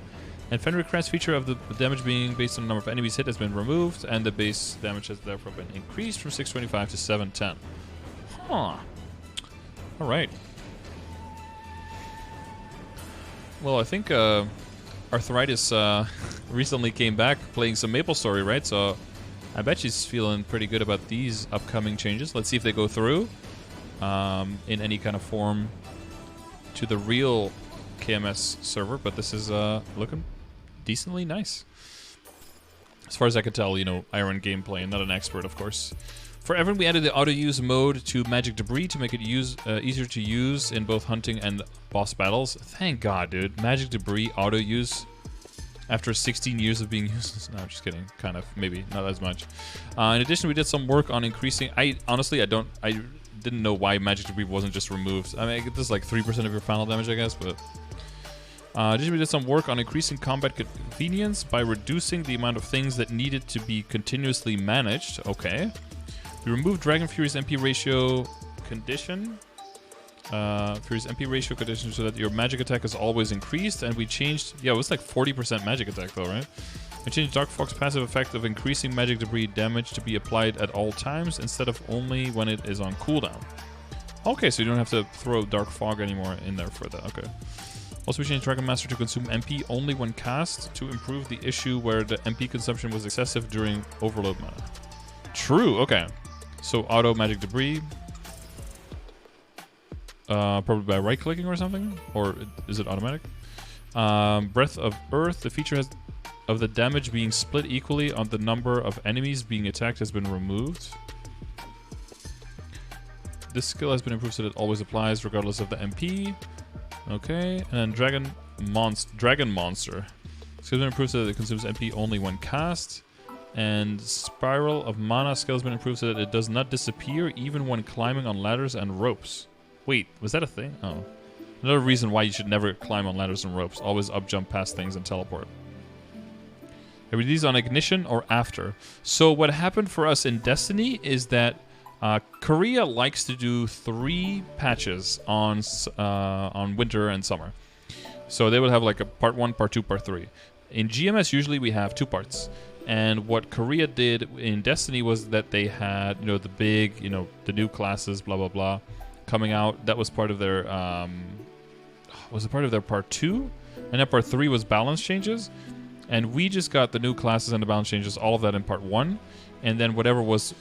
And Fenrir's feature of the damage being based on the number of enemies hit has been removed, and the base damage has therefore been increased from 625 to 710. Huh. Alright. Well, I think Arthritis recently came back playing some MapleStory, right? So I bet she's feeling pretty good about these upcoming changes. Let's see if they go through in any kind of form to the real KMS server. But this is looking decently nice. As far as I can tell, you know, Iron gameplay, and not an expert, of course. For everyone, we added the auto-use mode to Magic Debris to make it easier to use in both hunting and boss battles. Thank God, dude. Magic Debris auto-use after 16 years of being useless. No, I'm just kidding. Kind of. Maybe. Not as much. In addition, we did some work on increasing... Honestly, I didn't know why Magic Debris wasn't just removed. I mean, this is like 3% of your final damage, I guess, but... additionally, we did some work on increasing combat convenience by reducing the amount of things that needed to be continuously managed. Okay. We removed Dragon Fury's MP ratio condition. Fury's MP ratio condition so that your magic attack is always increased. And we changed... Yeah, it was like 40% magic attack though, right? We changed Dark Fog's passive effect of increasing magic debris damage to be applied at all times instead of only when it is on cooldown. Okay, so you don't have to throw Dark Fog anymore in there for that. Okay. Also, we changed Dragon Master to consume MP only when cast to improve the issue where the MP consumption was excessive during overload mana. True, okay. So, auto magic debris. Probably by right-clicking or something? Or is it automatic? Breath of Earth. The feature of the damage being split equally on the number of enemies being attacked has been removed. This skill has been improved so that it always applies regardless of the MP. Okay, and Dragon Monster. Skill has been improved so that it consumes MP only when cast. And Spiral of Mana skill has been improved so that it does not disappear even when climbing on ladders and ropes. Wait, was that a thing? Oh. Another reason why you should never climb on ladders and ropes. Always up jump past things and teleport. Are these on Ignition or after? So what happened for us in Destiny is that Korea likes to do 3 patches on winter and summer. So they would have like a part 1, part 2, part 3. In GMS, usually we have 2 parts. And what Korea did in Destiny was that they had, the big, the new classes, blah, blah, blah, coming out. That was part of their, was it part of their part 2? And then part 3 was balance changes. And we just got the new classes and the balance changes, all of that in part 1. And then whatever was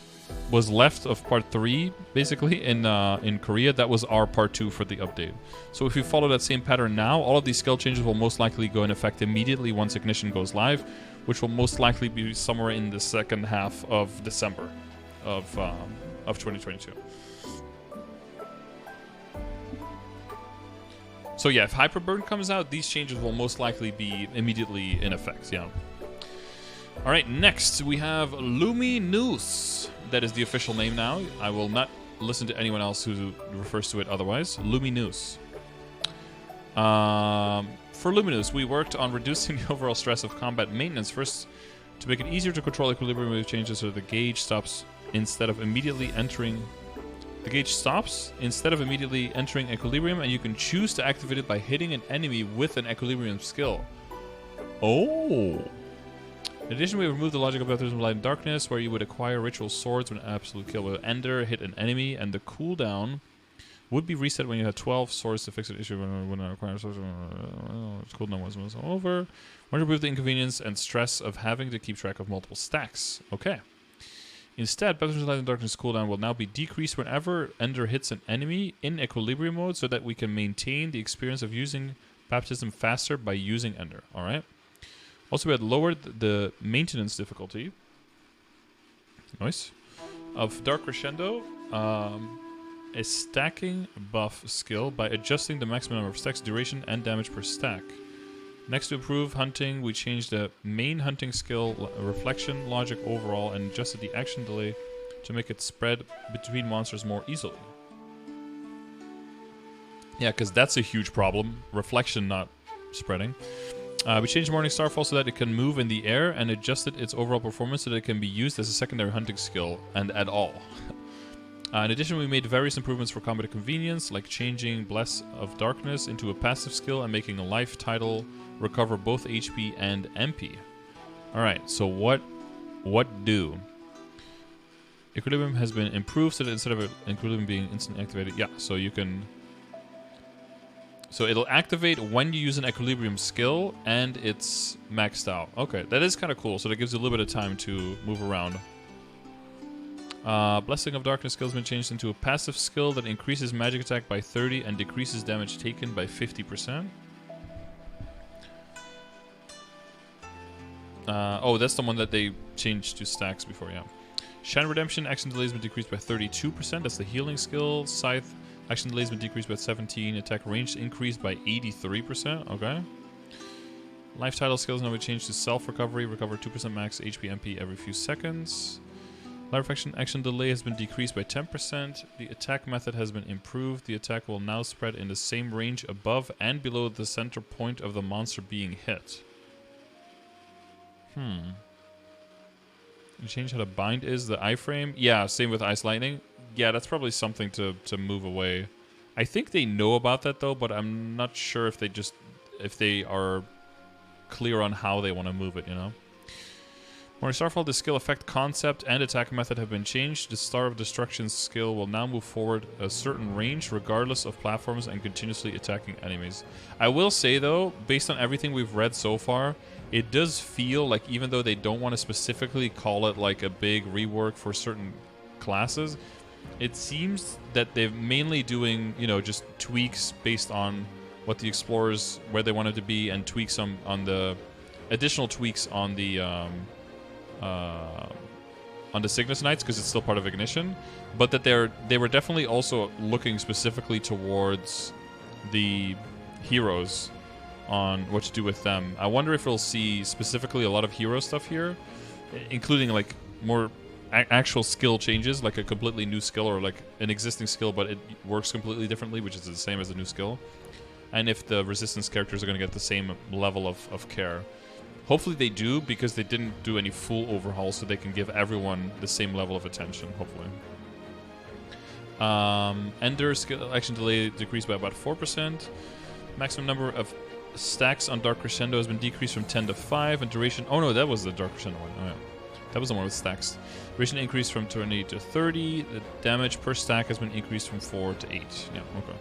left of part 3, basically, in Korea, that was our part 2 for the update. So if we follow that same pattern now, all of these skill changes will most likely go in effect immediately once Ignition goes live, which will most likely be somewhere in the second half of December of 2022. So yeah, if Hyperburn comes out, these changes will most likely be immediately in effect, yeah. Alright, next we have Luminous. That is the official name now. I will not listen to anyone else who refers to it otherwise. Luminous. For Luminous, we worked on reducing the overall stress of combat maintenance. First, to make it easier to control equilibrium with changes so the gauge stops instead of immediately entering... The gauge stops instead of immediately entering equilibrium, and you can choose to activate it by hitting an enemy with an equilibrium skill. Oh! In addition, we removed the logic of Baptism of Light and Darkness, where you would acquire ritual swords when an absolute kill with Ender hit an enemy, and the cooldown would be reset when you had 12 swords to fix an issue when I acquire swords. Cooldown was over. Want to remove the inconvenience and stress of having to keep track of multiple stacks. Okay. Instead, Baptism of Light and Darkness cooldown will now be decreased whenever Ender hits an enemy in equilibrium mode, so that we can maintain the experience of using Baptism faster by using Ender. Alright. Also, we had lowered the maintenance difficulty. Nice. Of Dark Crescendo. A stacking buff skill by adjusting the maximum number of stacks, duration, and damage per stack. Next, to improve hunting, we changed the main hunting skill, reflection, logic overall, and adjusted the action delay to make it spread between monsters more easily. Yeah, because that's a huge problem. Reflection not spreading. We changed Morning Starfall so that it can move in the air, and adjusted its overall performance so that it can be used as a secondary hunting skill, and at all. In addition, we made various improvements for combat convenience, like changing Bless of Darkness into a passive skill and making a life title recover both HP and MP. Alright, so what do? Equilibrium has been improved so that instead of equilibrium being instant activated, yeah, so you can... So it'll activate when you use an equilibrium skill, and it's maxed out. Okay, that is kind of cool, so that gives you a little bit of time to move around. Blessing of Darkness skill has been changed into a passive skill that increases magic attack by 30 and decreases damage taken by 50%. Oh, that's the one that they changed to stacks before, yeah. Shine Redemption, action delay has been decreased by 32%. That's the healing skill. Scythe, action delay has been decreased by 17. Attack range increased by 83%. Okay. Life title skills now be changed to self-recovery. Recover 2% max HP MP every few seconds. Life action delay has been decreased by 10%. The attack method has been improved. The attack will now spread in the same range above and below the center point of the monster being hit. You change how the bind is. The iframe? Yeah, same with Ice Lightning. Yeah, that's probably something to move away. I think they know about that though, but I'm not sure if they are clear on how they want to move it, you know? Morning Starfall, the skill effect concept and attack method have been changed. The Star of Destruction skill will now move forward a certain range regardless of platforms and continuously attacking enemies. I will say though, based on everything we've read so far, it does feel like even though they don't want to specifically call it like a big rework for certain classes, it seems that they're mainly doing, you know, just tweaks based on what the explorers, where they want it to be, and tweaks on the additional tweaks on the Cygnus Knights, because it's still part of Ignition, but that they were definitely also looking specifically towards the heroes on what to do with them. I wonder if we'll see specifically a lot of hero stuff here, including like more actual skill changes, like a completely new skill or like an existing skill, but it works completely differently, which is the same as the new skill. And if the resistance characters are going to get the same level of care. Hopefully they do, because they didn't do any full overhaul, so they can give everyone the same level of attention, hopefully. Ender skill action delay decreased by about 4%. Maximum number of stacks on Dark Crescendo has been decreased from 10 to 5, and duration... Oh no, that was the Dark Crescendo one. Oh, yeah. That was the one with stacks. Duration increased from 20 to 30. The damage per stack has been increased from 4 to 8. Yeah, okay.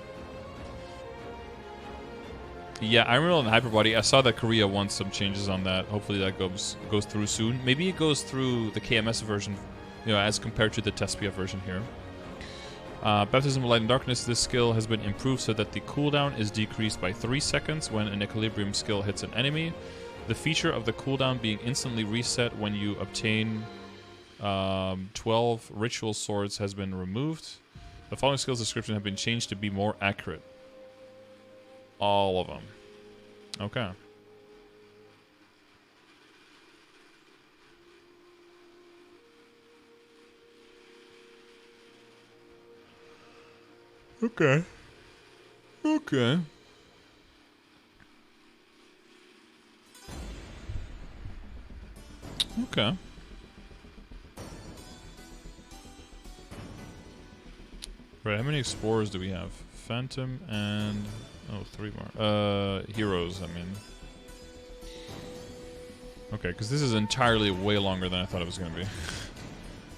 Yeah, Iron Will and Hyperbody. I saw that Korea wants some changes on that. Hopefully that goes through soon. Maybe it goes through the KMS version, you know, as compared to the TESPIA version here. Baptism of Light and Darkness. This skill has been improved so that the cooldown is decreased by 3 seconds when an Equilibrium skill hits an enemy. The feature of the cooldown being instantly reset when you obtain 12 ritual swords has been removed. The following skills description have been changed to be more accurate. All of them. Okay. Okay. Okay. Okay. Right, how many explorers do we have? Phantom and... Oh, 3 more. Heroes, I mean. Okay, because this is entirely way longer than I thought it was going to be.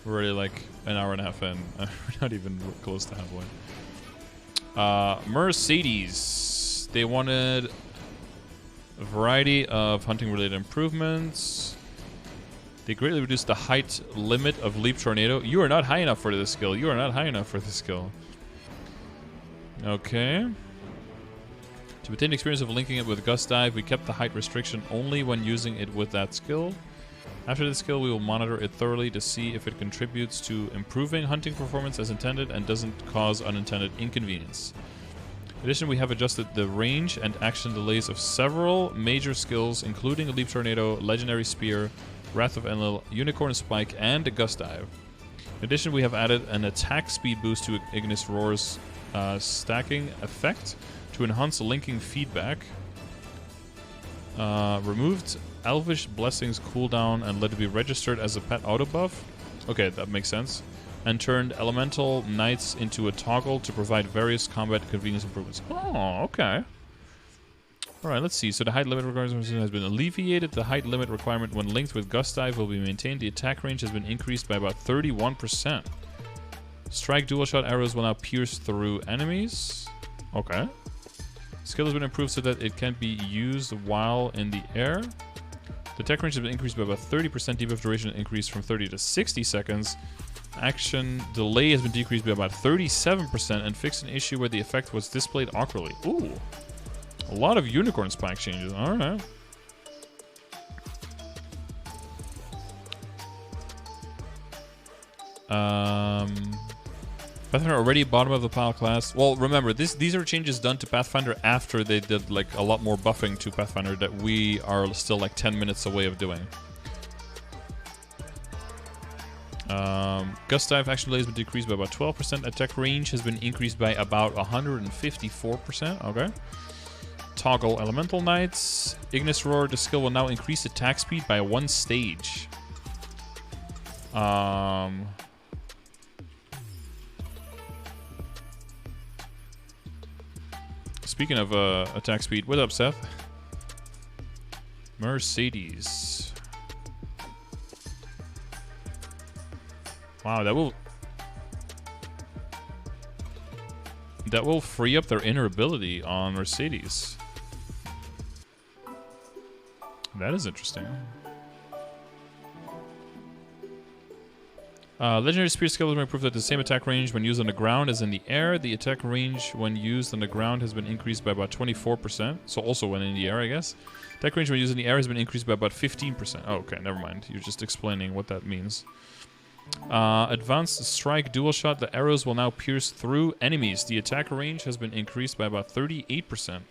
We're already like an hour and a half in. We're not even close to halfway. Mercedes. They wanted a variety of hunting-related improvements. They greatly reduced the height limit of Leap Tornado. You are not high enough for this skill. You are not high enough for this skill. Okay. To obtain experience of linking it with Gust Dive, we kept the height restriction only when using it with that skill. After the skill, we will monitor it thoroughly to see if it contributes to improving hunting performance as intended and doesn't cause unintended inconvenience. In addition, we have adjusted the range and action delays of several major skills, including a Leap Tornado, Legendary Spear, Wrath of Enlil, Unicorn Spike, and a Gust Dive. In addition, we have added an attack speed boost to Ignis Roar's stacking effect to enhance linking feedback. Removed Elvish Blessings cooldown and let it be registered as a pet auto buff. Okay, that makes sense. And turned Elemental Knights into a toggle to provide various combat convenience improvements. Oh, okay. Alright, let's see. So the height limit requirement has been alleviated. The height limit requirement when linked with Gust Dive will be maintained. The attack range has been increased by about 31%. Strike dual shot arrows will now pierce through enemies. Okay. Skill has been improved so that it can be used while in the air. The attack range has been increased by about 30%. Debuff duration increased from 30 to 60 seconds. Action delay has been decreased by about 37% and fixed an issue where the effect was displayed awkwardly. Ooh. A lot of Unicorn Spike changes. Alright. Pathfinder already bottom of the pile class. Well, remember, these are changes done to Pathfinder after they did like a lot more buffing to Pathfinder that we are still like 10 minutes away of doing. Gust dive action blade has been decreased by about 12%. Attack range has been increased by about 154%. Okay. Toggle elemental knights. Ignis roar. The skill will now increase attack speed by 1 stage. Speaking of attack speed, what up, Seth? Mercedes. Wow, that will free up their inner ability on Mercedes. That is interesting. Legendary Spear skill has been improved at the same attack range when used on the ground as in the air. The attack range when used on the ground has been increased by about 24%. So also when in the air, I guess. Attack range when used in the air has been increased by about 15%. Oh, okay, never mind. You're just explaining what that means. Advanced Strike Dual Shot. The arrows will now pierce through enemies. The attack range has been increased by about 38%.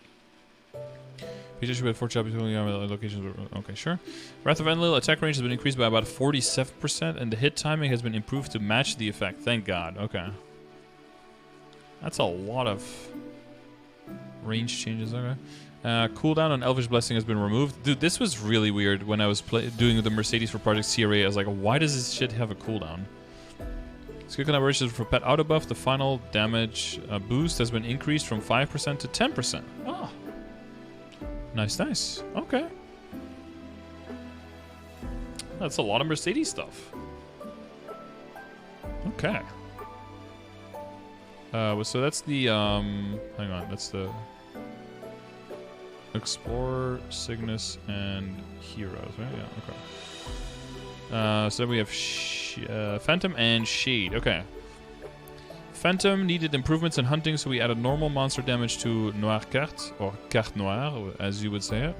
Features with 4 locations. Okay, sure. Wrath of Enlil attack range has been increased by about 47%, and the hit timing has been improved to match the effect. Thank God. Okay. That's a lot of range changes. Okay. Cooldown on Elvish Blessing has been removed. Dude, this was really weird when I was doing the Mercedes for Project CRA. I was like, why does this shit have a cooldown? Skill collaboration for pet auto buff. The final damage boost has been increased from 5% to 10%. Oh. Nice, nice. Okay. That's a lot of Mercedes stuff. Okay. So that's the, hang on, that's the Explorer, Cygnus, and Heroes, right? Yeah, okay. So then we have Phantom and Shade. Okay. Phantom needed improvements in hunting, so we added normal monster damage to Noir Carte, or Carte Noire, as you would say it.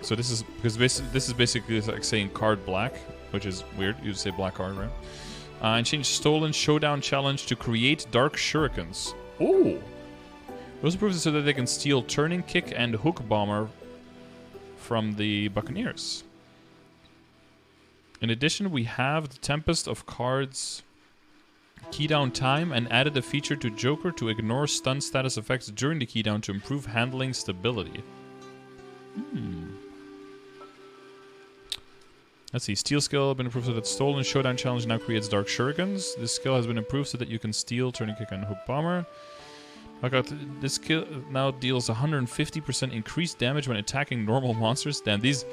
So this is because this is basically like saying card black, which is weird. You'd say black card, right? And change Stolen Showdown Challenge to create Dark Shurikens. Ooh! Those improves so that they can steal Turning Kick and Hook Bomber from the Buccaneers. In addition, we have the Tempest of Cards Keydown time and added a feature to Joker to ignore stun status effects during the keydown to improve handling stability. Let's see. Steal skill has been improved so that Stolen Showdown Challenge now creates Dark Shurikens. This skill has been improved so that you can steal Turning Kick and Hook Bomber. This skill now deals 150% increased damage when attacking normal monsters. Damn, these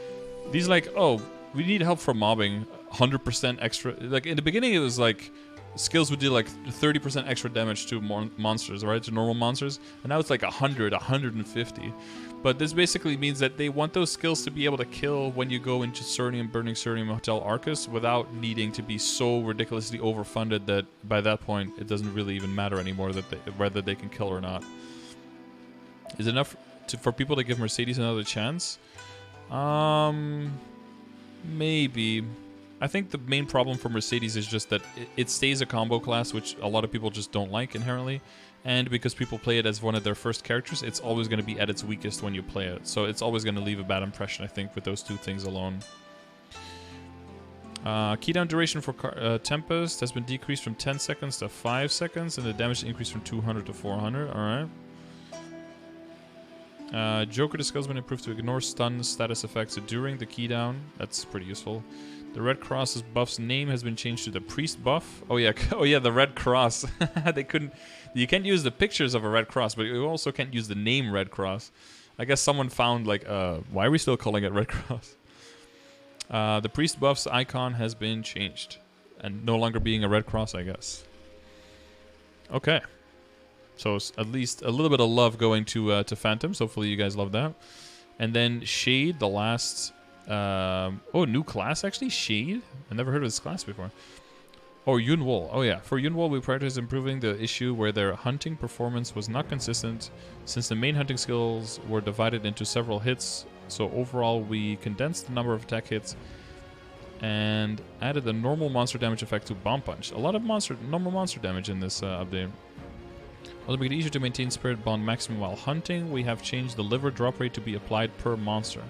like, oh, we need help from mobbing. 100% extra. Like in the beginning, it was like skills would do like 30% extra damage to monsters, right? To normal monsters. And now it's like 100, 150. But this basically means that they want those skills to be able to kill when you go into Cernium, Burning Cernium, Hotel Arcus without needing to be so ridiculously overfunded that by that point it doesn't really even matter anymore that whether they can kill or not. Is it enough for people to give Mercedes another chance? Maybe. I think the main problem for Mercedes is just that it stays a combo class, which a lot of people just don't like inherently. And because people play it as one of their first characters, it's always going to be at its weakest when you play it. So it's always going to leave a bad impression, I think, with those two things alone. Keydown duration for Tempest has been decreased from 10 seconds to 5 seconds, and the damage increased from 200 to 400. Alright. Joker, the skill has been improved to ignore stun status effects during the keydown. That's pretty useful. The Red Cross's buff's name has been changed to the Priest buff. Oh yeah, the Red Cross. They couldn't. You can't use the pictures of a Red Cross, but you also can't use the name Red Cross. I guess someone found like, why are we still calling it Red Cross? The Priest buff's icon has been changed, and no longer being a Red Cross, I guess. Okay. So at least a little bit of love going to Phantoms. Hopefully you guys love that. And then Shade, the last. Oh, new class actually? Shade? I never heard of this class before. Oh, Yunwol. Oh yeah. For Yunwol, we prioritize improving the issue where their hunting performance was not consistent since the main hunting skills were divided into several hits. So overall, we condensed the number of attack hits and added the normal monster damage effect to Bomb Punch. A lot of normal monster damage in this update. Also make it easier to maintain Spirit Bond maximum while hunting, we have changed the liver drop rate to be applied per monster.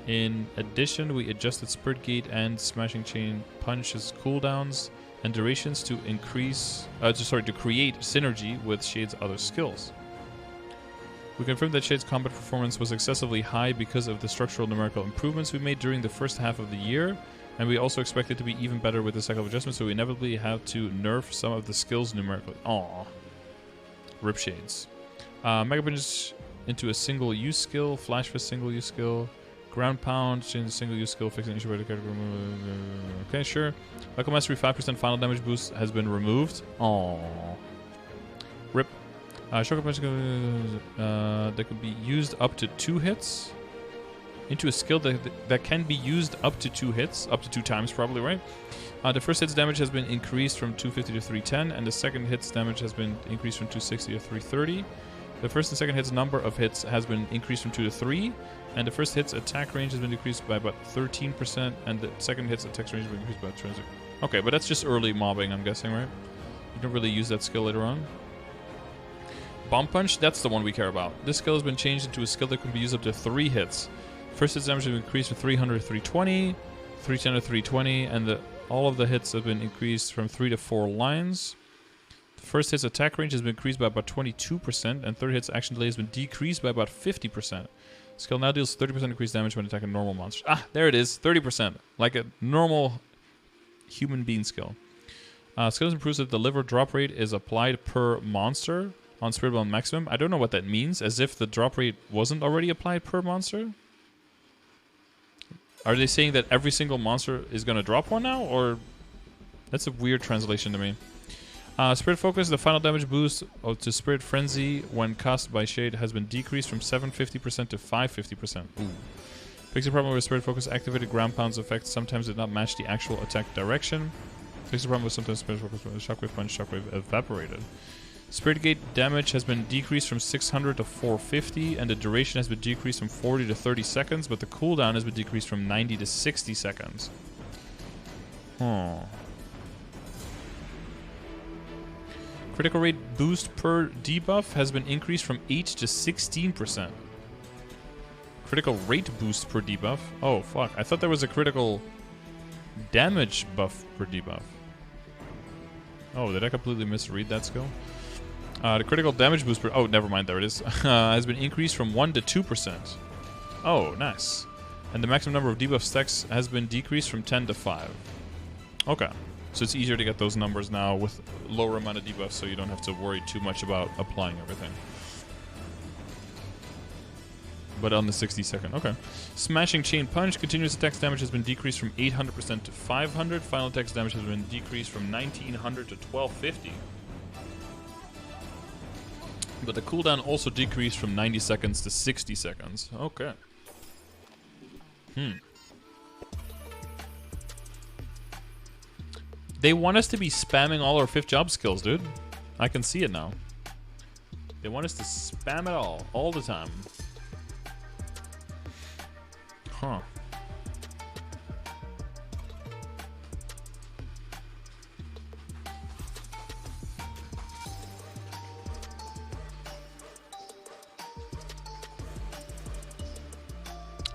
In addition, we adjusted Spirit Gate and Smashing Chain Punch's cooldowns and durations to increase, to create synergy with Shade's other skills. We confirmed that Shade's combat performance was excessively high because of the structural numerical improvements we made during the first half of the year, and we also expect it to be even better with the cycle of adjustments, so we inevitably have to nerf some of the skills numerically. Aww. Rip Shades. Mega Punch into a single-use skill, Flash Fist single-use skill, Ground Pound, change the single-use skill, fixing issue by the character. Okay, sure. Michael Mastery 5% final damage boost has been removed. Aww. Rip. Shock Punch that could be used up to 2 hits. Into a skill that can be used up to 2 hits. Up to 2 times, probably, right? The first hit's damage has been increased from 250 to 310, and the second hit's damage has been increased from 260 to 330. The first and second hit's number of hits has been increased from 2 to 3, and the first hit's attack range has been decreased by about 13%, and the second hit's attack range has been increased by 20%. Okay, but that's just early mobbing, I'm guessing, right? You don't really use that skill later on. Bomb Punch, that's the one we care about. This skill has been changed into a skill that can be used up to 3 hits. First hit's damage has been increased from 300 to 320, 310 to 320, and all of the hits have been increased from 3 to 4 lines. The first hit's attack range has been increased by about 22%, and third hit's action delay has been decreased by about 50%. Skill now deals 30% increased damage when attacking normal monsters. Ah, there it is, 30%. Like a normal human being skill. Skills improves that the liver drop rate is applied per monster on Spirit Bond maximum. I don't know what that means, as if the drop rate wasn't already applied per monster? Are they saying that every single monster is going to drop one now, or... That's a weird translation to me. Spirit Focus, the final damage boost to Spirit Frenzy when cast by Shade has been decreased from 750% to 550%. Ooh. Fixing the problem with Spirit Focus activated Ground Pound's effect sometimes did not match the actual attack direction. Fixing the problem with sometimes Spirit Focus with Shockwave Punch, Shockwave evaporated. Spirit Gate damage has been decreased from 600 to 450, and the duration has been decreased from 40 to 30 seconds, but the cooldown has been decreased from 90 to 60 seconds. Huh. Critical rate boost per debuff has been increased from 8 to 16%. Critical rate boost per debuff? Oh, fuck. I thought there was a critical damage buff per debuff. Oh, did I completely misread that skill? The critical damage boost per... Oh, never mind. There it is. Has been increased from 1 to 2%. Oh, nice. And the maximum number of debuff stacks has been decreased from 10 to 5. Okay. So it's easier to get those numbers now with lower amount of debuffs, so you don't have to worry too much about applying everything. But on the 60-second, okay. Smashing Chain Punch, continuous attacks damage has been decreased from 800% to 500. Final attacks damage has been decreased from 1900 to 1250. But the cooldown also decreased from 90 seconds to 60 seconds. Okay. They want us to be spamming all our 5th job skills, dude. I can see it now. They want us to spam it all the time. Huh.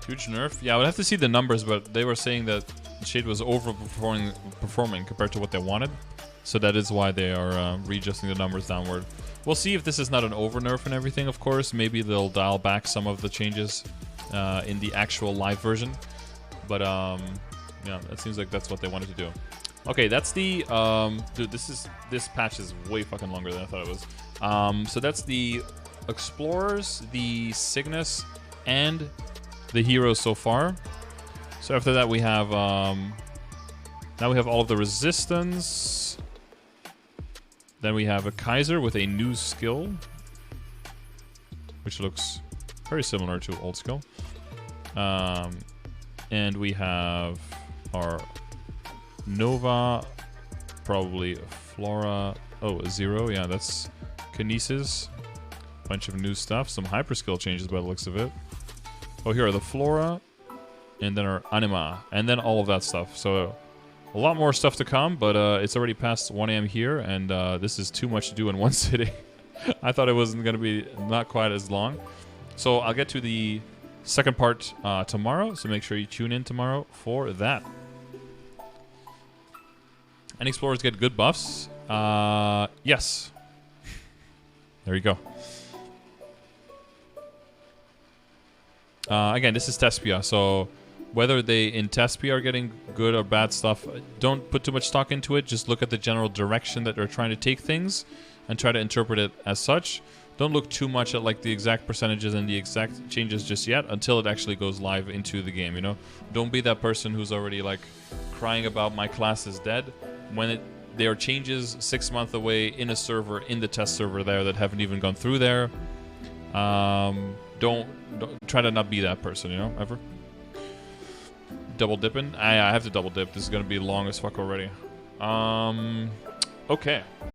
Huge nerf? Yeah, I would have to see the numbers, but they were saying that Shade was overperforming compared to what they wanted. So that is why they are readjusting the numbers downward. We'll see if this is not an over nerf and everything, of course. Maybe they'll dial back some of the changes in the actual live version. But yeah, it seems like that's what they wanted to do. Okay, that's the dude, this patch is way fucking longer than I thought it was. So that's the Explorers, the Cygnus, and the heroes so far. So after that we have now we have all of the resistance. Then we have a Kaiser with a new skill, which looks very similar to old skill. And we have our Nova, probably Flora. Oh, a Zero. Yeah, that's Kinesis. Bunch of new stuff. Some hyper skill changes by the looks of it. Oh, here are the Flora. and then our anima, and then all of that stuff. So a lot more stuff to come, but it's already past 1 a.m. here, and this is too much to do in one sitting. I thought it wasn't going to be not quite as long. So I'll get to the second part tomorrow, so make sure you tune in tomorrow for that. And explorers get good buffs. Yes. There you go. Again, this is Tespia, so whether they in Tespia are getting good or bad stuff, don't put too much stock into it. Just look at the general direction that they're trying to take things and try to interpret it as such. Don't look too much at like the exact percentages and the exact changes just yet until it actually goes live into the game, you know? Don't be that person who's already like crying about my class is dead when there are changes 6 months away in a server, in the test server there that haven't even gone through there. Don't try to not be that person, you know, ever. Double dipping? I have to double dip. This is going to be long as fuck already. Okay.